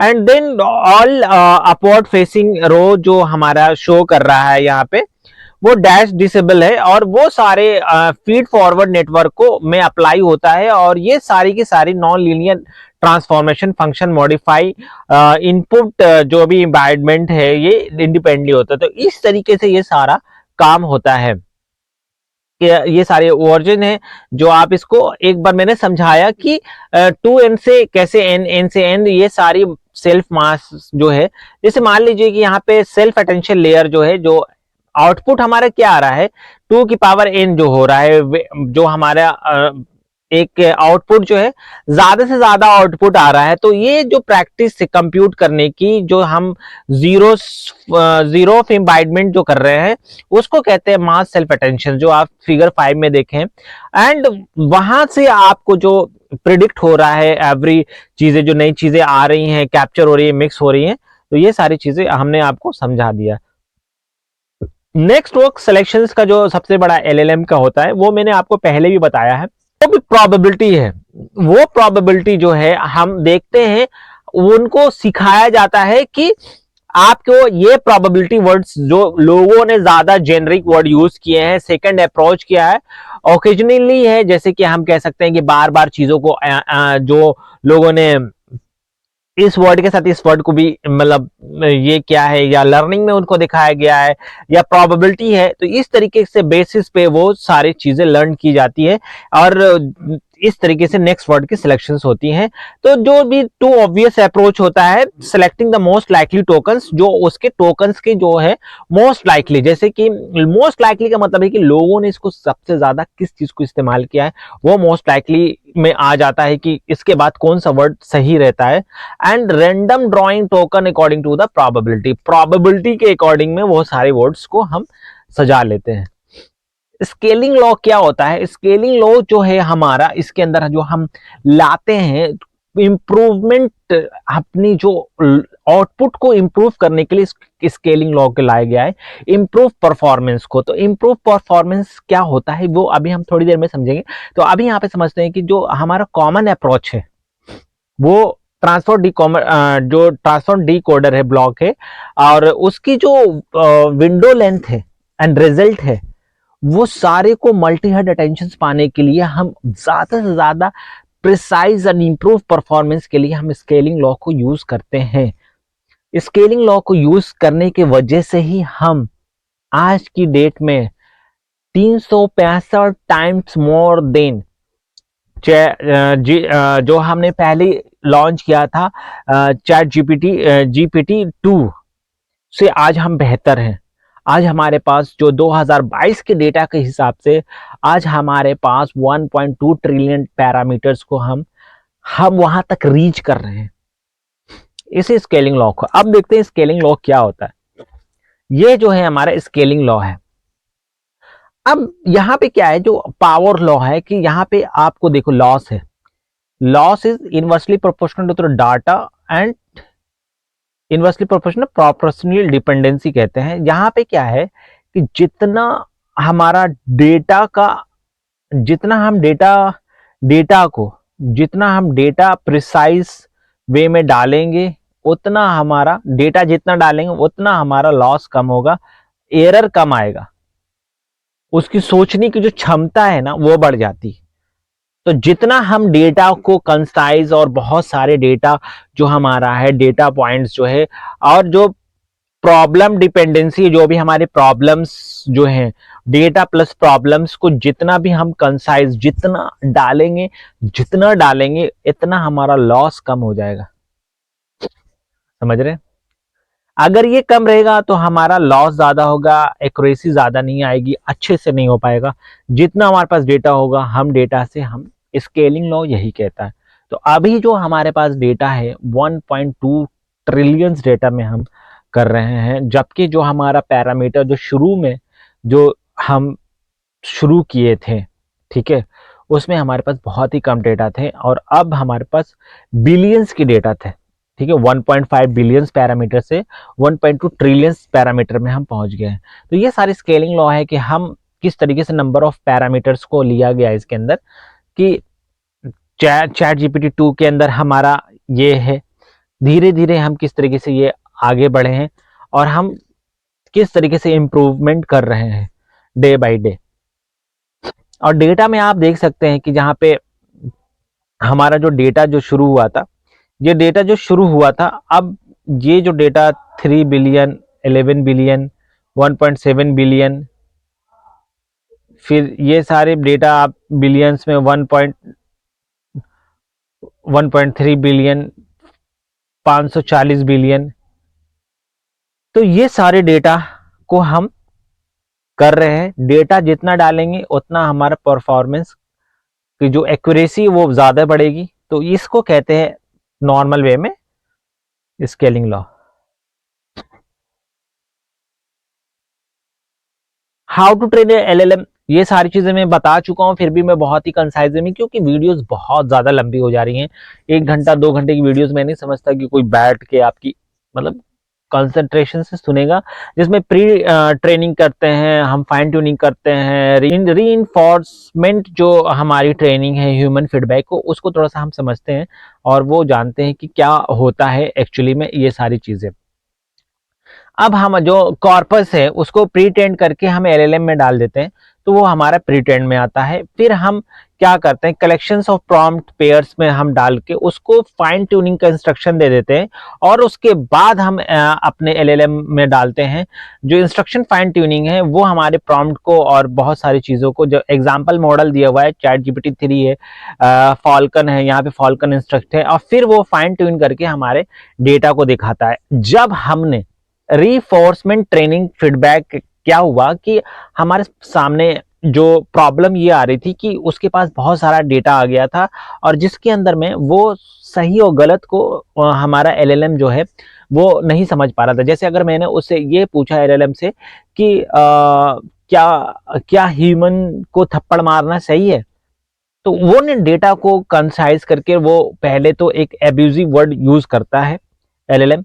and then all upward facing row जो हमारा शो कर रहा है यहाँ पे वो डैश डिसेबल है, और वो सारे फीड फॉरवर्ड नेटवर्क को में अप्लाई होता है, और ये सारी की सारी non linear transformation function modify input जो भी एनवायरनमेंट है ये इंडिपेंडेंटली होता है। तो इस तरीके से ये सारा काम होता है। ये सारे वर्जन है जो आप इसको एक बार मैंने समझाया कि 2n से कैसे n से n ये सारी सेल्फ मास जो है, जैसे मान लीजिए कि यहाँ पे सेल्फ अटेंशन लेयर जो है, जो आउटपुट हमारा क्या आ रहा है 2 की पावर n जो हो रहा है, जो हमारा एक आउटपुट जो है ज्यादा से ज्यादा आउटपुट आ रहा है। तो ये जो प्रैक्टिस से कंप्यूट करने की जो हम जीरो ऑफ एम्बाइडमेंट जो कर रहे हैं उसको कहते हैं मास सेल्फ अटेंशन, जो आप फिगर 5 में देखें। एंड वहां से आपको जो प्रिडिक्ट हो रहा है एवरी चीजें, जो नई चीजें आ रही हैं, कैप्चर हो रही है, मिक्स हो रही हैं, तो ये सारी चीजें हमने आपको समझा दिया। नेक्स्ट वर्क सिलेक्शंस का जो सबसे बड़ा एलएलएम का होता है वो मैंने आपको पहले भी बताया है, वो भी प्रोबेबिलिटी है। वो प्रोबेबिलिटी जो है हम देखते हैं, उनको सिखाया जाता है कि आपको ये प्रोबेबिलिटी वर्ड्स जो लोगों ने ज्यादा जेनरिक वर्ड यूज किए हैं, सेकंड अप्रोच किया है, ओकेजनली है, जैसे कि हम कह सकते हैं कि बार बार चीजों को जो लोगों ने इस वर्ड के साथ इस वर्ड को भी मतलब ये क्या है, या लर्निंग में उनको दिखाया गया है, या प्रोबेबिलिटी है, तो इस तरीके से बेसिस पे वो सारी चीजें लर्न की जाती है, और इस तरीके से नेक्स्ट वर्ड की सिलेक्शंस होती हैं। तो जो भी टू ऑब्वियस अप्रोच होता है, selecting the most likely tokens, जो उसके टोकन्स के जो है मोस्ट लाइकली, जैसे कि मोस्ट लाइकली का मतलब है कि लोगों ने इसको सबसे ज्यादा किस चीज को इस्तेमाल किया है, वो मोस्ट लाइकली में आ जाता है कि इसके बाद कौन सा वर्ड सही रहता है। And random drawing token according to the probability के अकॉर्डिंग में वो सारे वर्ड्स को हम सजा लेते हैं। स्केलिंग लॉ क्या होता है? स्केलिंग लॉ जो है हमारा, इसके अंदर जो हम लाते हैं इंप्रूवमेंट, अपनी जो आउटपुट को इंप्रूव करने के लिए स्केलिंग लॉ के लाया गया है, इंप्रूव परफॉर्मेंस को। तो इंप्रूव परफॉर्मेंस क्या होता है वो अभी हम थोड़ी देर में समझेंगे। तो अभी यहाँ पे समझते हैं कि जो हमारा कॉमन अप्रोच है वो ट्रांसफॉर्म डिकोडर है, ब्लॉक है, और उसकी जो विंडो लेंथ है एंड रिजल्ट है, वो सारे को मल्टी हेड अटेंशन पाने के लिए हम ज्यादा से ज्यादा प्रिसाइज एंड इंप्रूव परफॉर्मेंस के लिए हम स्केलिंग लॉ को यूज करते हैं। स्केलिंग लॉ को यूज करने की वजह से ही हम आज की डेट में 365 टाइम्स मोर देन जो हमने पहले लॉन्च किया था चैट जीपीटी 2 से आज हम बेहतर हैं। आज हमारे पास जो 2022 के डेटा के हिसाब से आज हमारे पास 1.2 ट्रिलियन पैरामीटर्स को हम वहां तक रीच कर रहे हैं इसी स्केलिंग लॉ को। अब देखते हैं स्केलिंग लॉ क्या होता है। ये जो है हमारा स्केलिंग लॉ है। अब यहाँ पे क्या है, जो पावर लॉ है कि यहाँ पे आपको देखो लॉस है, loss is inversely proportional to the data and inversely proportional dependency कहते हैं। यहाँ पे क्या है कि जितना हमारा डेटा का, जितना हम डेटा प्रिसाइज वे में डालेंगे, उतना हमारा डेटा जितना डालेंगे उतना हमारा लॉस कम होगा, एरर कम आएगा, उसकी सोचने की जो क्षमता है ना वो बढ़ जाती है। तो जितना हम डेटा को कंसाइज और बहुत सारे डेटा जो हमारा है, डेटा पॉइंट्स जो है, और जो प्रॉब्लम डिपेंडेंसी, जो भी हमारे प्रॉब्लम्स जो हैं, डेटा प्लस प्रॉब्लम्स को जितना भी हम कंसाइज जितना डालेंगे इतना हमारा लॉस कम हो जाएगा। समझ रहे हैं? अगर ये कम रहेगा तो हमारा लॉस ज्यादा होगा, एक्यूरेसी ज्यादा नहीं आएगी, अच्छे से नहीं हो पाएगा। जितना हमारे पास डेटा होगा, हम डेटा से हम स्केलिंग लॉ यही कहता है। तो अभी जो हमारे पास डेटा है 1.2 ट्रिलियन डेटा में हम कर रहे हैं, जबकि जो हमारा पैरामीटर जो शुरू में जो हम शुरू किए थे, ठीक है, उसमें हमारे पास बहुत ही कम डेटा थे और अब हमारे पास बिलियंस की डेटा थे। ठीक है, 1.5 बिलियन पैरामीटर से 1.2 ट्रिलियन पैरामीटर में हम पहुंच गए हैं। तो ये सारी स्केलिंग लॉ है कि हम किस तरीके से नंबर ऑफ पैरामीटर्स को लिया गया इसके अंदर, कि चैट जीपीटी 2 के अंदर हमारा ये है, धीरे धीरे हम किस तरीके से ये आगे बढ़े हैं और हम किस तरीके से इम्प्रूवमेंट कर रहे हैं डे बाय डे। और डेटा में आप देख सकते हैं कि जहाँ पे हमारा जो डेटा जो शुरू हुआ था, ये डेटा जो शुरू हुआ था, अब ये जो डेटा 3 बिलियन, 11 बिलियन, 1.7 बिलियन, फिर ये सारे डेटा आप बिलियंस में 1.3 बिलियन, 540 बिलियन, तो ये सारे डेटा को हम कर रहे हैं। डेटा जितना डालेंगे उतना हमारा परफॉर्मेंस की जो एक्यूरेसी वो ज्यादा बढ़ेगी। तो इसको कहते हैं नॉर्मल वे में scaling law. How to train LLM, ये सारी चीजें मैं बता चुका हूं, फिर भी मैं बहुत ही कंसाइज में, क्योंकि वीडियोस बहुत ज्यादा लंबी हो जा रही हैं। 1 घंटा 2 घंटे की वीडियोस मैं नहीं समझता कि कोई बैठ के आपकी मतलब कंसंट्रेशन से सुनेगा। जिसमें प्री ट्रेनिंग करते हैं, हम फाइन ट्यूनिंग करते हैं, रीइंफोर्समेंट जो हमारी ट्रेनिंग है ह्यूमन फीडबैक को, उसको थोड़ा सा हम समझते हैं और वो जानते हैं कि क्या होता है एक्चुअली में ये सारी चीजें। अब हम जो कॉर्पस है उसको प्री ट्रेन करके हम एलएलएम में डाल देते हैं, तो वो हमारा प्री ट्रेन में आता है। फिर हम क्या करते हैं, कलेक्शंस ऑफ प्रॉम्प्ट पेयर्स में हम डाल के उसको फाइन ट्यूनिंग का इंस्ट्रक्शन दे देते हैं और उसके बाद हम अपने एलएलएम में डालते हैं। जो इंस्ट्रक्शन फाइन ट्यूनिंग है वो हमारे प्रॉम्प्ट को और बहुत सारी चीज़ों को, जो एग्जाम्पल मॉडल दिया हुआ है चैट जीपीटी 3 है, फॉल्कन है, यहाँ पे फॉल्कन इंस्ट्रक्ट है, और फिर वो फाइन ट्यून करके हमारे डेटा को दिखाता है। जब हमने रीफोर्समेंट ट्रेनिंग फीडबैक, क्या हुआ कि हमारे सामने जो प्रॉब्लम ये आ रही थी कि उसके पास बहुत सारा डेटा आ गया था और जिसके अंदर में वो सही और गलत को हमारा एलएलएम जो है वो नहीं समझ पा रहा था। जैसे अगर मैंने उससे ये पूछा एलएलएम से कि क्या क्या ह्यूमन को थप्पड़ मारना सही है, तो वो ने डेटा को कंसाइज करके वो पहले तो एक एब्यूजिव वर्ड यूज करता है LLM,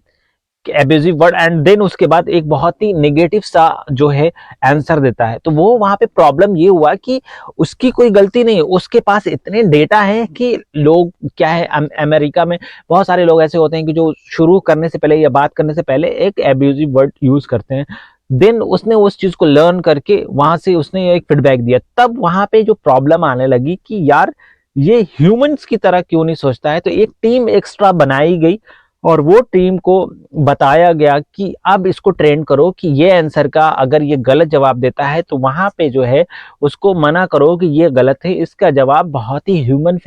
abusive word, and then उसके बाद एक बहुत ही नेगेटिव सा जो है आंसर देता है। तो वो वहां पे प्रॉब्लम ये हुआ कि उसकी कोई गलती नहीं है, उसके पास इतने डेटा हैं कि लोग क्या है, अमेरिका में बहुत सारे लोग ऐसे होते हैं कि जो शुरू करने से पहले या बात करने से पहले एक एब्यूजिव वर्ड यूज करते हैं। देन उसने उस चीज को लर्न करके वहां से उसने एक फीडबैक दिया, तब वहां पे जो प्रॉब्लम आने लगी कि यार ये ह्यूमंस की तरह क्यों नहीं सोचता है। तो एक टीम एक्स्ट्रा बनाई गई और वो टीम को बताया गया कि अब इसको ट्रेन करो कि ये आंसर का अगर ये गलत जवाब देता है तो वहां पे जो है उसको मना करो कि ये गलत है, इसका जवाब बहुत ही ह्यूमन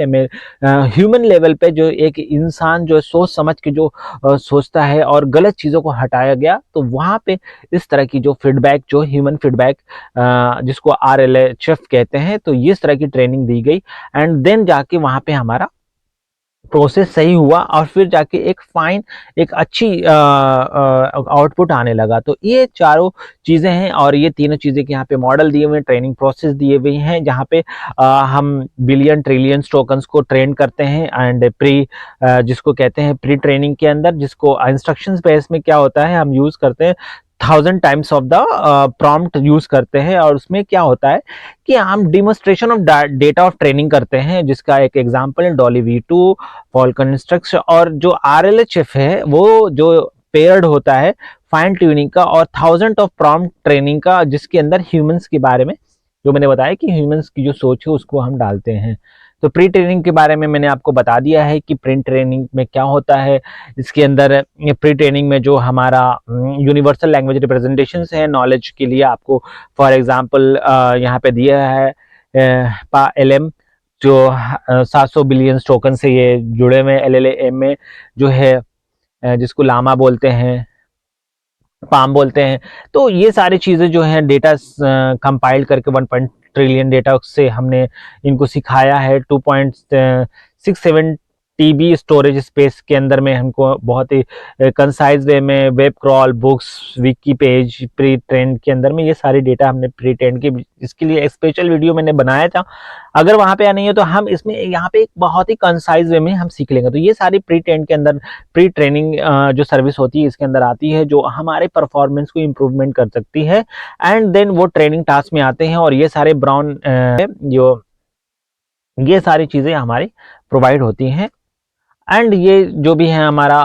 लेवल पे जो एक इंसान जो सोच समझ के जो सोचता है, और गलत चीज़ों को हटाया गया। तो वहां पे इस तरह की जो फीडबैक, जो ह्यूमन फीडबैक जिसको RLHF कहते हैं, तो इस तरह की ट्रेनिंग दी गई एंड देन जाके वहां पे हमारा प्रोसेस सही हुआ और फिर जाके एक अच्छी आउटपुट आने लगा। तो ये चारों चीज़ें हैं और ये तीनों चीज़ें के यहाँ पे मॉडल दिए हुए हैं, ट्रेनिंग प्रोसेस दिए हुए हैं, जहाँ पे हम बिलियन ट्रिलियन टोकन्स को ट्रेन करते हैं एंड जिसको कहते हैं प्री ट्रेनिंग के अंदर, जिसको इंस्ट्रक्शंस बेस में क्या होता है, हम यूज़ करते हैं 1000 times of the prompt use करते हैं। और उसमें क्या होता है कि हम demonstration of data of training करते हैं, जिसका एक एग्जांपल है डॉली V2, फॉल्कन इंस्ट्रक्शन, और जो RLHF है वो जो पेयर्ड होता है फाइन ट्यूनिंग का और 1000 ऑफ प्रॉम्प्ट ट्रेनिंग का, जिसके अंदर ह्यूमंस के बारे में जो मैंने बताया कि ह्यूमंस की जो सोच है उसको हम डालते हैं। तो प्री ट्रेनिंग के बारे में मैंने आपको बता दिया है कि प्री ट्रेनिंग में क्या होता है। इसके अंदर प्री ट्रेनिंग में जो हमारा यूनिवर्सल लैंग्वेज रिप्रेजेंटेशंस है नॉलेज के लिए, आपको फॉर एग्जांपल यहाँ पे दिया है PA-LM जो 700 बिलियन टोकन से ये जुड़े हुए LLM में जो है जिसको लामा बोलते हैं, पाम बोलते हैं। तो ये सारी चीज़ें जो हैं डेटा कंपाइल करके 1 ट्रिलियन डेटा से हमने इनको सिखाया है। 2.67 TB स्टोरेज स्पेस के अंदर में हमको बहुत ही कंसाइज वे में web crawl, books, Vicky page, pre trend के अंदर में ये सारी डेटा हमने प्री ट्रेंड की, इसके लिए स्पेशल वीडियो मैंने बनाया था। अगर वहाँ पे नहीं है तो हम इसमें यहाँ पे एक बहुत ही कंसाइज वे में हम सीख लेंगे। तो ये सारी प्री ट्रेंड के अंदर प्री ट्रेनिंग जो सर्विस होती है इसके अंदर आती है, जो हमारे परफॉर्मेंस को इम्प्रूवमेंट कर सकती है। एंड देन वो ट्रेनिंग टास्क में आते हैं और ये सारे ब्राउन जो ये सारी चीज़ें हमारी प्रोवाइड होती हैं। एंड ये जो भी है हमारा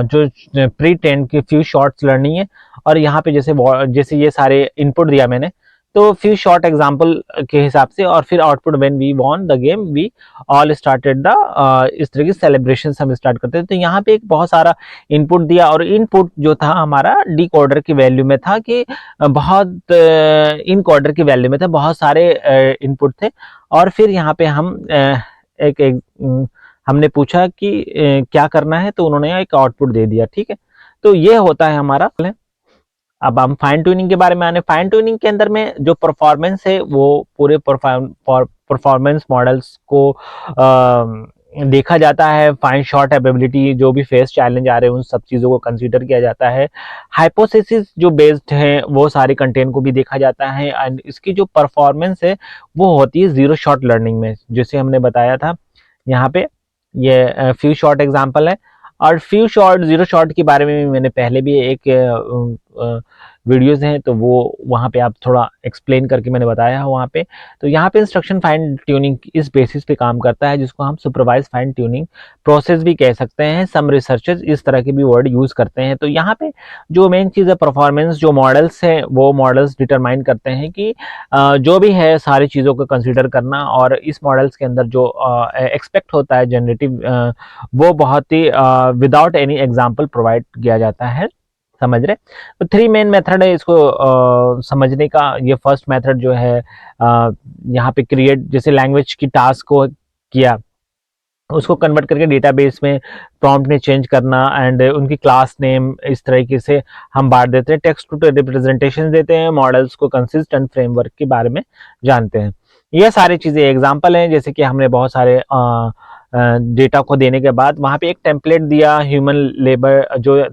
जो प्री ट्रेंड की फ्यू शॉर्ट्स लर्निंग है। और यहाँ पे जैसे ये सारे इनपुट दिया मैंने, तो फ्यू शॉर्ट एग्जांपल के हिसाब से, और फिर output when we won the game we all started the इस तरह की सेलिब्रेशन हम स्टार्ट करते हैं। तो यहाँ पे एक बहुत सारा इनपुट दिया, और इनपुट जो था हमारा डिकोडर की वैल्यू में था कि बहुत इनकोडर की वैल्यू में था, बहुत सारे इनपुट थे। और फिर यहाँ पे हम हमने पूछा कि क्या करना है, तो उन्होंने एक आउटपुट दे दिया। ठीक है, तो ये होता है हमारा। अब हम फाइन ट्यूनिंग के बारे में आने। फाइन ट्यूनिंग के अंदर में जो परफॉर्मेंस है वो पूरे परफॉर्मेंस मॉडल्स को देखा जाता है। फाइन शॉर्ट एबिलिटी, जो भी फेस चैलेंज आ रहे हैं उन सब चीज़ों को कंसीडर किया जाता है। हाइपोथेसिस जो बेस्ड है वो सारे कंटेंट को भी देखा जाता है। एंड इसकी जो परफॉर्मेंस है वो होती है जीरो शॉट लर्निंग में, जैसे हमने बताया था यहाँ पे ये फ्यू शॉर्ट एग्जांपल है। और फ्यू शॉर्ट जीरो शॉर्ट के बारे में मैंने पहले भी एक वीडियोस हैं, तो वो वहाँ पे आप थोड़ा एक्सप्लेन करके मैंने बताया है वहाँ पे। तो यहाँ पे इंस्ट्रक्शन फाइन ट्यूनिंग इस बेसिस पे काम करता है, जिसको हम सुपरवाइज फाइन ट्यूनिंग प्रोसेस भी कह सकते हैं। सम रिसर्चर्स इस तरह के भी वर्ड यूज़ करते हैं। तो यहाँ पे जो मेन चीज़ है परफॉर्मेंस, जो मॉडल्स हैं वो मॉडल्स डिटरमाइन करते हैं कि जो भी है सारी चीज़ों को कंसिडर करना, और इस मॉडल्स के अंदर जो एक्सपेक्ट होता है जनरेटिव वो बहुत ही विदाउट एनी एग्जाम्पल प्रोवाइड किया जाता है। समझ रहे? तो 3 मेन मेथड है इसको समझने का। ये फर्स्ट मेथड जो है यहाँ पे क्रिएट, जैसे लैंग्वेज की टास्क को किया, उसको कन्वर्ट करके डेटाबेस में प्रॉम्प्ट में चेंज करना, एंड उनकी क्लास नेम इस तरीके से हम बांट देते हैं। टेक्स्ट टू रिप्रेजेंटेशन देते हैं, मॉडल्स को कंसिस्टेंट फ्रेमवर्क के बारे में जानते हैं। ये सारी चीज़ें एग्जाम्पल हैं, जैसे कि हमने बहुत सारे डेटा को देने के बाद वहाँ पे एक टेम्पलेट दिया ह्यूमन लेबर, जो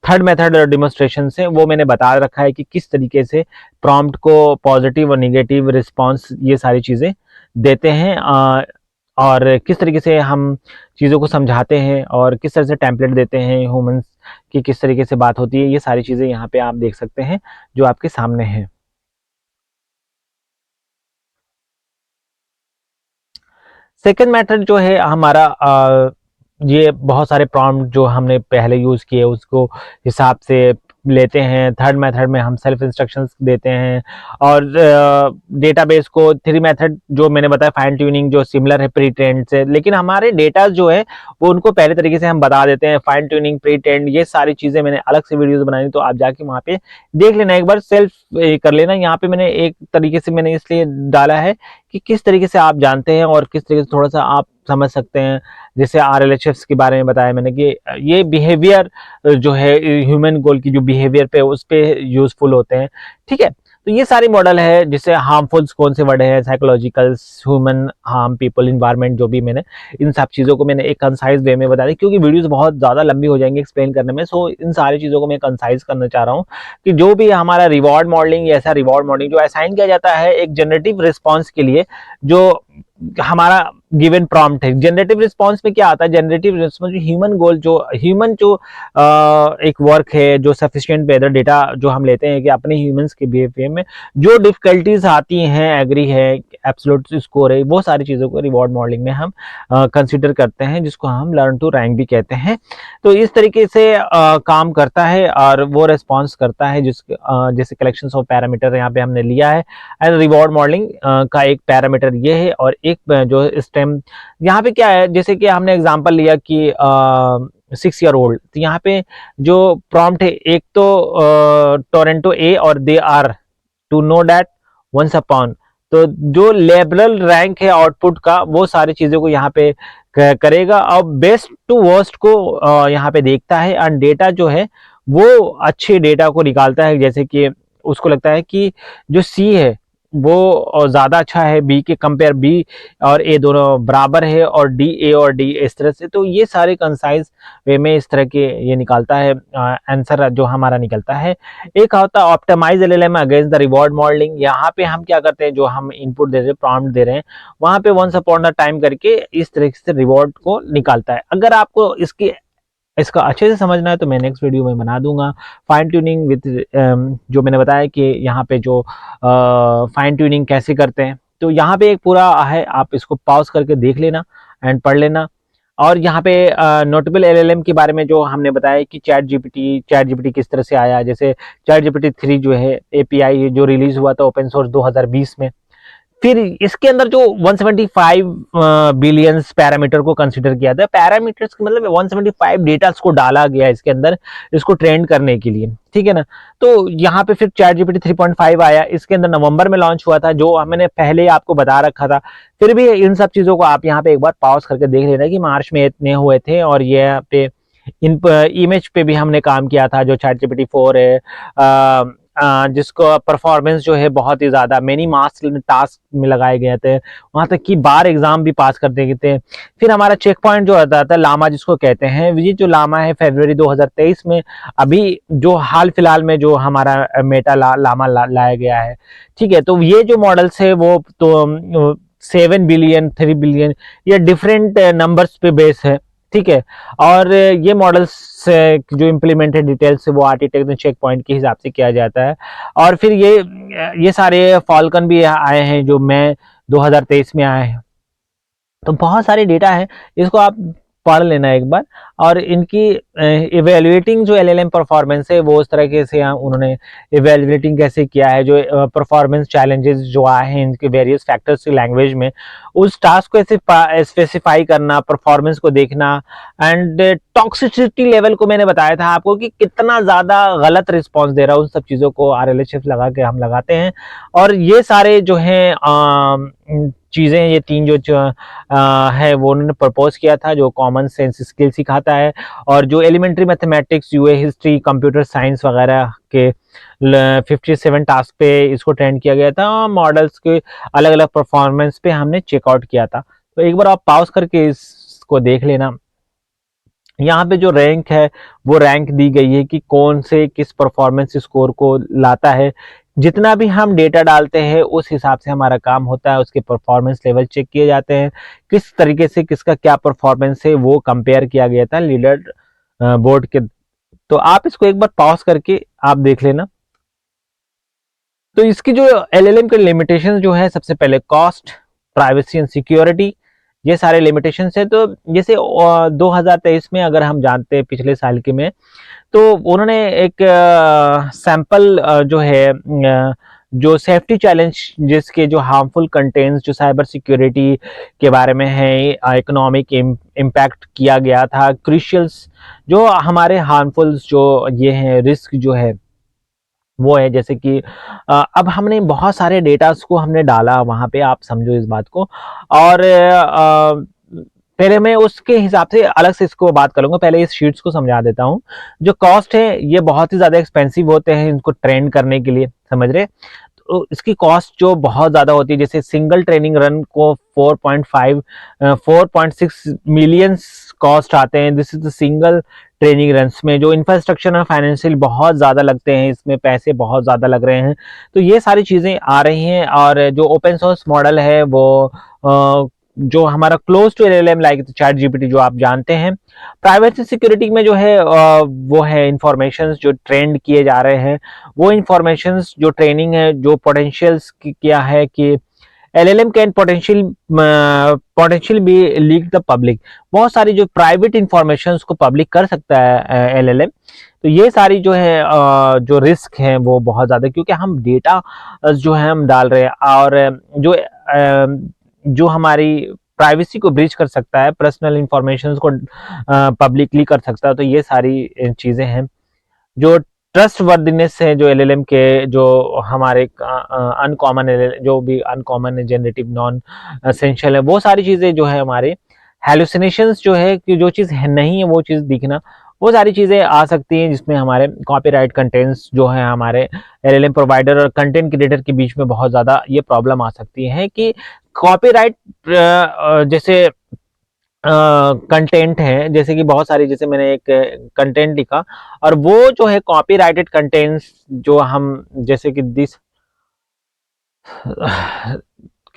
थर्ड मेथड डेमोन्स्ट्रेशन से वो मैंने बता रखा है कि किस तरीके से प्रॉम्प्ट को पॉजिटिव और निगेटिव रिस्पांस ये सारी चीज़ें देते हैं, और किस तरीके से हम चीज़ों को समझाते हैं, और किस तरह से टेम्पलेट देते हैं ह्यूमंस की, किस तरीके से बात होती है। ये सारी चीज़ें यहाँ पे आप देख सकते हैं जो आपके सामने है। सेकेंड मेथड जो है हमारा ये बहुत सारे प्रॉम्प्ट जो हमने पहले यूज़ किए उसको हिसाब से लेते हैं। थर्ड मेथड में हम सेल्फ इंस्ट्रक्शंस देते हैं, और डेटाबेस को 3 मेथड जो मैंने बताया फाइन ट्यूनिंग जो सिमिलर है प्री ट्रेंड से, लेकिन हमारे डेटा जो है वो उनको पहले तरीके से हम बता देते हैं। फाइन ट्यूनिंग, प्री ट्रेंड, ये सारी चीज़ें मैंने अलग से वीडियोस बनाई, तो आप जाके वहाँ पे देख लेना, एक बार सेल्फ कर लेना। यहाँ पे मैंने एक तरीके से मैंने इसलिए डाला है कि किस तरीके से आप जानते हैं और किस तरीके से थोड़ा सा आप समझ सकते हैं। जैसे RLHFs के बारे में बताया मैंने कि ये बिहेवियर जो है ह्यूमन गोल की जो बिहेवियर पे उस पे यूजफुल होते हैं। ठीक है, तो ये सारी मॉडल है। जिससे हार्मफुल्स कौन से वर्ड है, psychological, human harm, people, environment, जो भी मैंने इन सब चीज़ों को मैंने एक कंसाइज वे में बता दी, क्योंकि वीडियोस बहुत ज़्यादा लंबी हो जाएंगी एक्सप्लेन करने में। सो इन सारी चीज़ों को मैं कंसाइज करना चाह रहा हूँ कि जो भी हमारा रिवॉर्ड मॉडलिंग, ऐसा रिवॉर्ड मॉडलिंग जो असाइन किया जाता है एक जनरेटिव रिस्पॉन्स के लिए, जो हमारा गिवन प्रॉम्प्ट है। जनरेटिव रिस्पांस में क्या आता है? जनरेटिव रिस्पांस जो ह्यूमन गोल, जो ह्यूमन जो एक वर्क है, जो सफिशिएंट वेदर डेटा जो हम लेते हैं कि अपने ह्यूमंस के बिहेवियर में जो डिफिकल्टीज आती हैं, एग्री है, एब्सोल्यूट स्कोर है, वो सारी चीज़ों को रिवॉर्ड मॉडलिंग में हम कंसिडर करते हैं, जिसको हम लर्न टू रैंक भी कहते हैं। तो इस तरीके से काम करता है और वो रिस्पॉन्स करता है, जैसे कलेक्शंस ऑफ पैरामीटर यहाँ पे हमने लिया है। एंड रिवॉर्ड मॉडलिंग का एक पैरामीटर ये है, और एक जो टाइम यहाँ पे क्या है, जैसे कि हमने एग्जांपल लिया कि 6 ईयर ओल्ड, तो यहाँ पे जो प्रॉम्प्ट है, एक तो टोरंटो ए और they are to know that once upon, तो जो लेबरल रैंक है आउटपुट का, वो सारी चीजों को यहाँ पे करेगा और बेस्ट टू वर्स्ट को यहाँ पे देखता है। एंड डेटा जो है वो अच्छे डेटा को निकालता है, जैसे कि उसको लगता है कि जो सी है वो ज्यादा अच्छा है बी के कंपेयर, बी और ए दोनों बराबर है, और डी, ए और डी इस तरह से। तो ये सारे कंसाइज वे में इस तरह के ये निकालता है आंसर जो हमारा निकलता है। एक होता है optimize LLM against the reward modelling. यहाँ पे हम क्या करते हैं, जो हम इनपुट दे रहे हैं, प्रॉम्प्ट दे रहे हैं, वहां पे वंस अपॉन अ टाइम करके इस तरह से रिवॉर्ड को निकालता है। अगर आपको इसका अच्छे से समझना है तो मैं नेक्स्ट वीडियो में बना दूंगा फाइन ट्यूनिंग विद, जो मैंने बताया कि यहाँ पे जो फाइन ट्यूनिंग कैसे करते हैं। तो यहाँ पे एक पूरा है, आप इसको पॉज करके देख लेना एंड पढ़ लेना। और यहाँ पे नोटेबल एलएलएम के बारे में जो हमने बताया कि चैट जीपीटी किस तरह से आया, जैसे चैट जीपीटी 3 जो है एपीआई जो रिलीज हुआ था ओपन सोर्स 2020 में। फिर इसके अंदर जो 175 बिलियंस पैरामीटर को कंसीडर किया था, पैरामीटर्स मतलब 175 डेटास को डाला गया इसके अंदर इसको ट्रेन करने के लिए, ठीक है ना। तो यहाँ पे फिर चैट जीपीटी 3.5 आया, इसके अंदर नवंबर में लॉन्च हुआ था, जो मैंने पहले आपको बता रखा था। फिर भी इन सब चीजों को आप यहाँ पे एक बार पॉज करके देख लेना कि मार्च में इतने हुए थे, और ये यहाँ पे इन इमेज पे भी हमने काम किया था, जो चैट जीपीटी 4 है, जिसको परफॉर्मेंस जो है बहुत ही ज्यादा मेनी मार्क्स टास्क में लगाए गए थे, वहां तक कि बार एग्जाम भी पास कर देते थे। फिर हमारा चेक पॉइंट जो होता था लामा जिसको कहते हैं, ये जो लामा है फरवरी 2023 में, अभी जो हाल फिलहाल में जो हमारा मेटा लामा लाया गया है, ठीक है। तो ये जो मॉडल्स है वो तो 7 बिलियन 3 बिलियन ये डिफरेंट नंबर्स पे बेस है, ठीक है। और ये मॉडल्स जो इम्प्लीमेंटेड डिटेल्स है वो आर्किटेक्ट चेक पॉइंट के हिसाब से किया जाता है। और फिर ये सारे फॉल्कन भी आए हैं जो मई 2023 में आए हैं। तो बहुत सारे डेटा है, इसको आप पढ़ लेना एक बार। और इनकी इवेल्युएटिंग जो एलएलएम परफॉर्मेंस है वो उस तरीके से उन्होंने इवेल्युएटिंग कैसे किया है, जो परफॉर्मेंस चैलेंजेस जो आए हैं इनके वेरियस फैक्टर्स की लैंग्वेज में, उस टास्क को ऐसे स्पेसिफाई करना, परफॉर्मेंस को देखना। एंड टॉक्सिसिटी लेवल को मैंने बताया था आपको कि कितना ज्यादा गलत रिस्पॉन्स दे रहा है, उन सब चीजों को RLHF लगा के हम लगाते हैं। और ये सारे जो हैं चीजें, ये 3 जो है वो उन्होंने प्रपोज किया था, जो कॉमन सेंस स्किल सिखाता है, और जो एलिमेंट्री मैथमेटिक्स, यूए हिस्ट्री, कंप्यूटर साइंस वगैरह के 57 टास्क पे इसको ट्रेंड किया गया था। मॉडल्स के अलग अलग परफॉर्मेंस पे हमने चेकआउट किया था। तो एक बार आप पॉज करके इसको देख लेना। यहाँ पे जो रैंक है वो रैंक दी गई है कि कौन से किस परफॉर्मेंस स्कोर को लाता है। जितना भी हम डेटा डालते हैं उस हिसाब से हमारा काम होता है, उसके परफॉर्मेंस लेवल चेक किए जाते हैं, किस तरीके से किसका क्या परफॉर्मेंस है वो कंपेयर किया गया था लीडर बोर्ड के। तो आप इसको एक बार पॉज करके आप देख लेना। तो इसकी जो एलएलएम के लिमिटेशन जो है, सबसे पहले कॉस्ट, प्राइवेसी एंड सिक्योरिटी, ये सारे लिमिटेशंस है। तो जैसे 2023 में अगर हम जानते हैं पिछले साल के में, तो उन्होंने एक सैंपल जो है जो सेफ्टी चैलेंज जिसके जो हार्मफुल कंटेंट्स जो साइबर सिक्योरिटी के बारे में है, इकोनॉमिक इम्पैक्ट किया गया था, क्रूशियल्स जो हमारे हार्मफुल जो ये हैं रिस्क जो है वो है, जैसे कि अब हमने बहुत सारे डेटास को हमने डाला वहां पे, आप समझो इस बात को। और पहले मैं उसके हिसाब से अलग से इसको बात करूंगा, पहले इस शीट्स को समझा देता हूं। जो कॉस्ट है ये बहुत ही ज्यादा एक्सपेंसिव होते हैं इनको ट्रेन करने के लिए, समझ रहे। तो इसकी कॉस्ट जो बहुत ज्यादा होती है, जैसे सिंगल ट्रेनिंग रन को 4.6 मिलियन कॉस्ट आते हैं। This is the single training runs में। जो इंफ्रास्ट्रक्चर और फाइनेंशियल बहुत ज्यादा लगते हैं, इसमें पैसे बहुत ज्यादा लग रहे हैं। तो ये सारी चीजें आ रही हैं। और जो ओपन सोर्स मॉडल है वो जो हमारा close to LLM like chat GPT जो आप जानते हैं। प्राइवेसी सिक्योरिटी में जो है वो है इंफॉर्मेशंस जो ट्रेंड किए जा रहे हैं, वो इंफॉर्मेशंस जो ट्रेनिंग है, जो पोटेंशियल्स क्या है कि LLM can potential be leak the public. बहुत सारी जो प्राइवेट इंफॉर्मेशन को पब्लिक कर सकता है LLM। तो ये सारी जो है जो रिस्क है वो बहुत ज्यादा, क्योंकि हम डेटा जो है हम डाल रहे हैं। और जो हमारी प्राइवेसी को ब्रीच कर सकता है, पर्सनल इंफॉर्मेशन को पब्लिकली कर सकता है। तो ये सारी चीजें हैं जो ट्रस्ट वर्दिनेस है, जो एलएलएम के जो हमारे अनकॉमन जो भी अनकॉमन जनरेटिव नॉन एसेंशियल है, वो सारी चीजें जो है हमारे हेलुसिनेशंस जो है कि जो चीज नहीं है वो चीज दिखना, वो सारी चीजें आ सकती हैं जिसमें हमारे कॉपीराइट कंटेंट्स जो है हमारे एलएलएम प्रोवाइडर और कंटेंट क्रिएटर के बीच में बहुत ज्यादा ये प्रॉब्लम आ सकती है कि कॉपीराइट जैसे कंटेंट है, जैसे कि बहुत सारी, जैसे मैंने एक कंटेंट लिखा और वो जो है कॉपीराइटेड कंटेंट्स जो हम जैसे कि दिस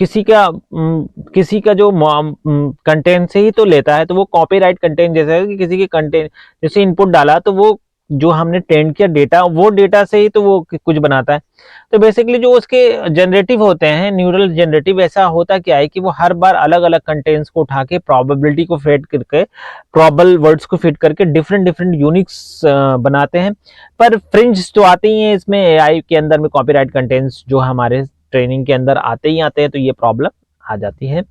किसी का जो कंटेंट से ही तो लेता है, तो वो कॉपीराइट कंटेंट जैसा है कि किसी के कंटेंट जैसे इनपुट डाला तो वो जो हमने ट्रेंड किया डेटा, वो डेटा से ही तो वो कुछ बनाता है। तो बेसिकली जो उसके जनरेटिव होते हैं, न्यूरल जनरेटिव, ऐसा होता क्या है कि वो हर बार अलग अलग कंटेंट्स को उठा के प्रोबेबिलिटी को फिट करके, प्रॉबल वर्ड्स को फिट करके डिफरेंट डिफरेंट यूनिक्स बनाते हैं। पर फ्रिंज तो आते ही हैं इसमें, एआई के अंदर में कॉपीराइट कंटेंट्स जो हमारे ट्रेनिंग के अंदर आते ही आते हैं, तो ये प्रॉब्लम आ जाती है।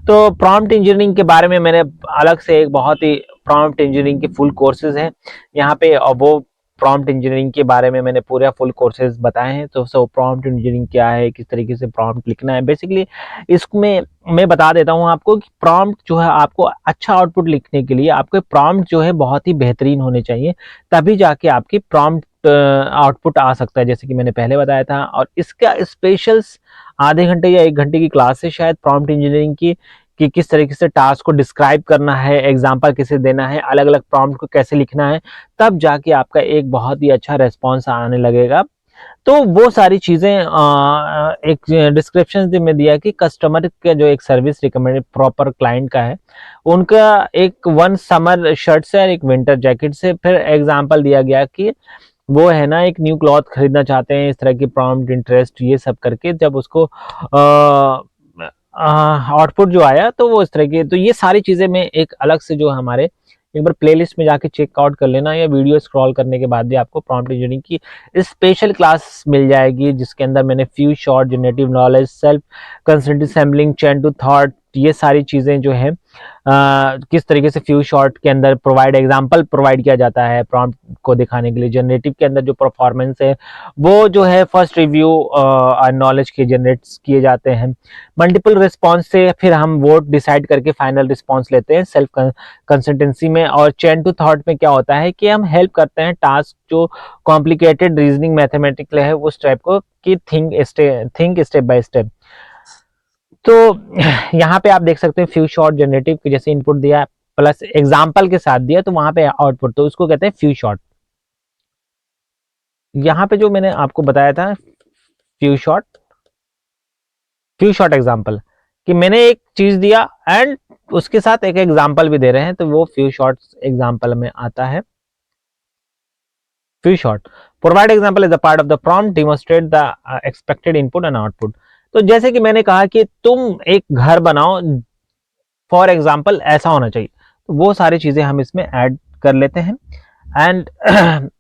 तो प्रॉम्प्ट इंजीनियरिंग के बारे में मैंने अलग से एक बहुत ही, प्रॉम्प्ट इंजीनियरिंग के फुल कोर्सेज हैं यहाँ पे, और वो प्रॉम्प्ट इंजीनियरिंग के बारे में मैंने पूरा फुल कोर्सेज बताए हैं। तो प्रॉम्प्ट इंजीनियरिंग क्या है, किस तरीके से प्रॉम्प्ट लिखना है, बेसिकली इसमें मैं बता देता हूँ आपको कि प्रॉम्प्ट जो है, आपको अच्छा आउटपुट लिखने के लिए आपके प्रॉम्प्ट जो है बहुत ही बेहतरीन होने चाहिए, तभी जाके आपकी प्रॉम्प्ट आउटपुट आ सकता है, जैसे कि मैंने पहले बताया था। और इसका स्पेशल्स आधे घंटे या 1 घंटे की क्लास है शायद प्रॉम्प्ट इंजीनियरिंग की, कि किस तरीके से टास्क को डिस्क्राइब करना है, एग्जांपल कैसे देना है, अलग अलग प्रॉम्प्ट को कैसे लिखना है, तब जाके आपका एक बहुत ही अच्छा रेस्पॉन्स आने लगेगा। तो वो सारी चीजें एक डिस्क्रिप्शन में दिया कि कस्टमर का जो एक सर्विस रिकमेंडेड प्रॉपर क्लाइंट का है, उनका एक 1 समर शर्ट से और एक विंटर जैकेट से, फिर एग्जांपल दिया गया कि वो है ना एक न्यू क्लॉथ खरीदना चाहते हैं, इस तरह की प्रॉम्प्ट इंटरेस्ट ये सब करके जब उसको आउटपुट जो आया तो वो इस तरह की। तो ये सारी चीजें मैं एक अलग से जो हमारे एक बार प्लेलिस्ट में जाके चेकआउट कर लेना, या वीडियो स्क्रॉल करने के बाद भी आपको प्रॉम्प्ट इंजीनियरिंग की स्पेशल क्लास मिल जाएगी, जिसके अंदर मैंने few shot, generative knowledge, self consistent sampling, chain to thought, ये सारी चीजें जो है किस तरीके से फ्यू शॉर्ट के अंदर एग्जांपल प्रोवाइड किया जाता है प्रॉम्प्ट को दिखाने के लिए। जनरेटिव के अंदर जो परफॉर्मेंस है वो जो है फर्स्ट रिव्यू नॉलेज के जनरेट किए जाते हैं। मल्टीपल रिस्पॉन्स से फिर हम वोट डिसाइड करके फाइनल रिस्पॉन्स लेते हैं सेल्फ कंसिस्टेंसी में। और चेन टू थॉट में क्या होता है कि हम हेल्प करते हैं टास्क जो कॉम्प्लिकेटेड रीजनिंग मैथमेटिकल है उस टाइप को, कि थिंक स्टेप बाय स्टेप। तो यहाँ पे आप देख सकते हैं फ्यू शॉर्ट जनरेटिव के जैसे इनपुट दिया प्लस एग्जाम्पल के साथ दिया, तो वहां पे आउटपुट, तो उसको कहते हैं फ्यू शॉर्ट। यहाँ पे जो मैंने आपको बताया था फ्यू शॉर्ट एग्जाम्पल, कि मैंने एक चीज दिया एंड उसके साथ एक एग्जाम्पल भी दे रहे हैं, तो वो फ्यू शॉर्ट एग्जाम्पल में आता है। Few short provide example is a part of the prompt, demonstrate the expected input and output. तो जैसे कि मैंने कहा कि तुम एक घर बनाओ, फॉर एग्जाम्पल ऐसा होना चाहिए, तो वो सारी चीजें हम इसमें ऐड कर लेते हैं। एंड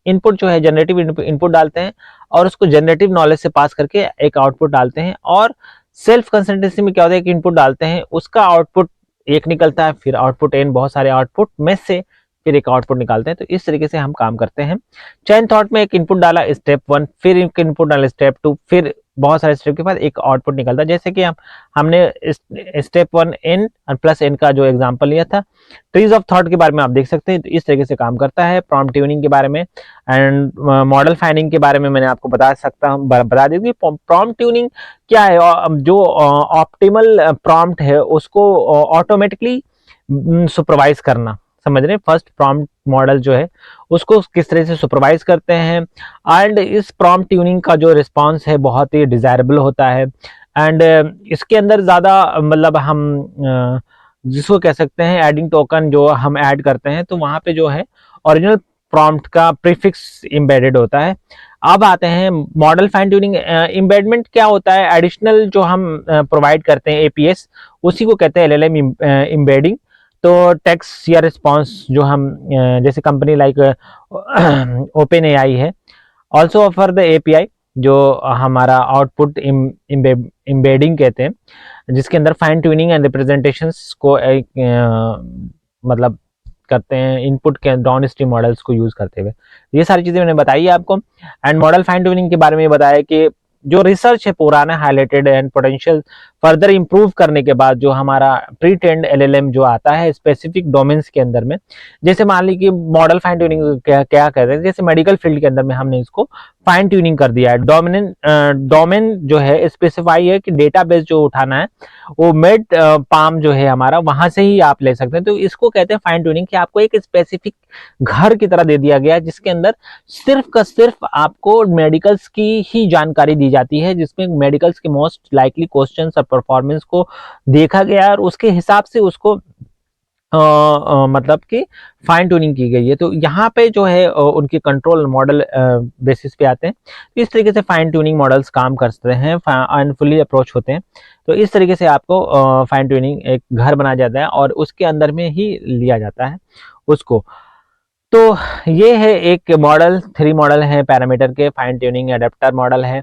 इनपुट जो है जनरेटिव इनपुट डालते हैं और उसको जनरेटिव नॉलेज से पास करके एक आउटपुट डालते हैं। और सेल्फ कंसिस्टेंसी में क्या होता है कि इनपुट डालते हैं, उसका आउटपुट एक निकलता है, फिर आउटपुट एन, बहुत सारे आउटपुट में से फिर एक आउटपुट निकालते हैं। तो इस तरीके से हम काम करते हैं। चेन थॉट में एक इनपुट डाला स्टेप 1, फिर एक इनपुट डाला स्टेप 2, फिर बहुत सारे स्टेप के बाद एक आउटपुट निकलता है। जैसे कि हमने स्टेप 1 एन और प्लस एन का जो एग्जांपल लिया था। ट्रीज ऑफ थॉट के बारे में आप देख सकते हैं, तो इस तरीके से काम करता है। प्रॉम्प्ट ट्यूनिंग के बारे में एंड मॉडल फाइंडिंग के बारे में मैंने आपको बता दी कि प्रॉम्प्ट ट्यूनिंग क्या है। जो ऑप्टिमल प्रॉम्प्ट है उसको ऑटोमेटिकली सुपरवाइज करना, समझ रहे हैं। फर्स्ट प्रॉम्प्ट मॉडल जो है उसको किस तरह से सुपरवाइज करते हैं। एंड इस प्रॉम्प्ट ट्यूनिंग का जो रिस्पांस है बहुत ही डिजायरेबल होता है। एंड इसके अंदर ज़्यादा मतलब हम जिसको कह सकते हैं एडिंग टोकन जो हम ऐड करते हैं, तो वहाँ पे जो है ओरिजिनल प्रॉम्प्ट का प्रीफिक्स एम्बेडेड होता है। अब आते हैं मॉडल फाइन ट्यूनिंग। एम्बेडमेंट क्या होता है, एडिशनल जो हम प्रोवाइड करते हैं एपीएस, उसी को कहते हैं एलएलएम एम्बेडिंग। तो टेक्स्ट या रिस्पॉन्स जो हम जैसे कंपनी लाइक ओपन एआई है ऑल्सो ऑफर द एपीआई जो हमारा आउटपुट एम्बेडिंग कहते हैं, जिसके अंदर फाइन ट्यूनिंग एंड रिप्रेजेंटेशंस को मतलब करते हैं इनपुट के डाउन स्ट्रीम मॉडल्स को यूज करते हुए। ये सारी चीजें मैंने बताई है आपको। एंड मॉडल फाइन ट्यूनिंग के बारे में बताया कि जो रिसर्च है पुराना highlighted and potential further improve करने के बाद जो हमारा प्री ट्रेन्ड एलएलएम जो आता है स्पेसिफिक डोमेन्स के अंदर में, जैसे मान ली कि मॉडल फाइन ट्यूनिंग क्या कहते हैं, जैसे मेडिकल फील्ड के अंदर में हमने इसको फाइन ट्यूनिंग कर दिया है। डोमेन जो है स्पेसिफाई है कि डेटाबेस जो उठाना है वो मेड पाम जो है हमारा वहां से ही आप ले सकते हैं। तो इसको कहते हैं फाइन ट्यूनिंग, कि आपको एक स्पेसिफिक घर की तरह दे दिया गया है जिसके अंदर सिर्फ का सिर्फ आपको मेडिकल्स की ही जानकारी दी जाती है, जिसमें मेडिकल्स के मोस्ट लाइकली क्वेश्चंस और परफॉर्मेंस को देखा गया और उसके हिसाब से उसको मतलब कि फाइन ट्यूनिंग की गई है। तो यहाँ पे जो है उनके कंट्रोल मॉडल बेसिस पे आते हैं। तो इस तरीके से फाइन ट्यूनिंग मॉडल्स काम करते हैं एंड फुली अप्रोच होते हैं। तो इस तरीके से आपको फाइन ट्यूनिंग एक घर बनाया जाता है और उसके अंदर में ही लिया जाता है उसको। तो ये है एक मॉडल, 3 मॉडल है पैरामीटर के, फाइन ट्यूनिंग, एडेप्टर मॉडल है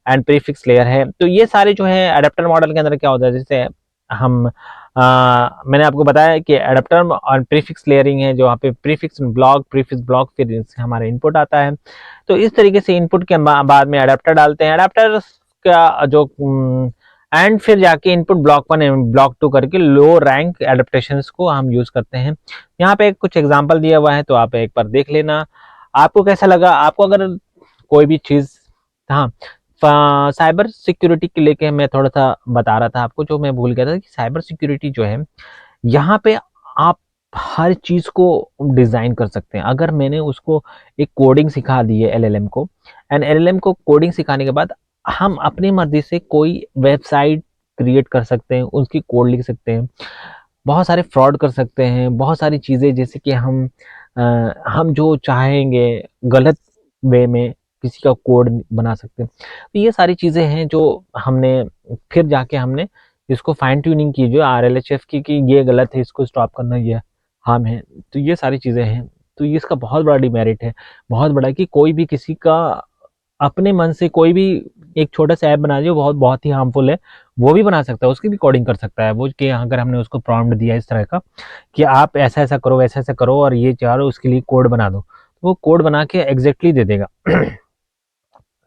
एंड प्रीफिक्स लेयर है। तो ये सारे जो है एडेप्टर मॉडल के अंदर क्या होता है, जैसे हम मैंने आपको बताया कि एडेप्टर और प्रीफिक्स लेयरिंग है, जो वहाँ पे प्रीफिक्स ब्लॉक फिर इससे हमारा इनपुट आता है। तो इस तरीके से इनपुट के बाद में एडेप्टर डालते हैं, एडेप्टर का जो एंड फिर जाके इनपुट ब्लॉक 1 एंड ब्लॉक 2 करके लो रैंक एडेप्टेशंस को हम यूज करते हैं। यहाँ पे कुछ एग्जांपल दिया हुआ है तो आप एक बार देख लेना। आपको कैसा लगा? आपको अगर कोई भी चीज, हाँ साइबर सिक्योरिटी के लेके मैं थोड़ा सा बता रहा था आपको, जो मैं भूल गया था कि साइबर सिक्योरिटी जो है यहाँ पे आप हर चीज को डिजाइन कर सकते हैं। अगर मैंने उसको एक कोडिंग सिखा दी है एलएलएम को, एंड एलएलएम को कोडिंग सिखाने के बाद हम अपनी मर्जी से कोई वेबसाइट क्रिएट कर सकते हैं, उसकी कोड लिख सकते हैं, बहुत सारे फ्रॉड कर सकते हैं, बहुत सारी चीज़ें, जैसे कि हम जो चाहेंगे गलत वे में किसी का कोड बना सकते हैं। तो ये सारी चीज़ें हैं जो हमने फिर जाके हमने इसको फाइन ट्यूनिंग की जो आरएलएचएफ की, कि ये गलत है, इसको स्टॉप करना, ये हार्म है। तो ये सारी चीज़ें हैं। तो ये इसका बहुत बड़ा डिमेरिट है, बहुत बड़ा, कि कोई भी किसी का अपने मन से कोई भी एक छोटा सा ऐप बना जो बहुत ही हार्मफुल है, वो भी बना सकता है, उसकी भी कोडिंग कर सकता है वो, कि अगर हमने उसको प्रॉम्प्ट दिया इस तरह का कि आप ऐसा ऐसा करो, वैसा ऐसा करो और ये चाहो, उसके लिए कोड बना दो, तो वो कोड बना के एग्जैक्टली दे देगा।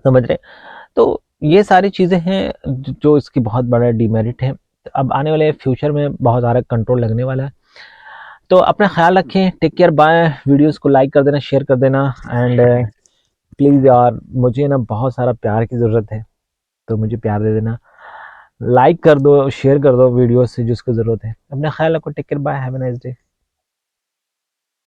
समझ रहे? तो ये सारी चीज़ें हैं जो इसकी बहुत बड़ा डिमेरिट है। तो अब आने वाले फ्यूचर में बहुत सारा कंट्रोल लगने वाला है। तो अपना ख्याल रखें, टेक केयर, बाय। वीडियोस को लाइक कर देना, शेयर कर देना, एंड प्लीज़ यार मुझे ना बहुत सारा प्यार की ज़रूरत है, तो मुझे प्यार दे देना, लाइक कर दो, शेयर कर दो वीडियो से जिसको ज़रूरत है। अपना ख्याल रखो, take care, bye, have a nice day.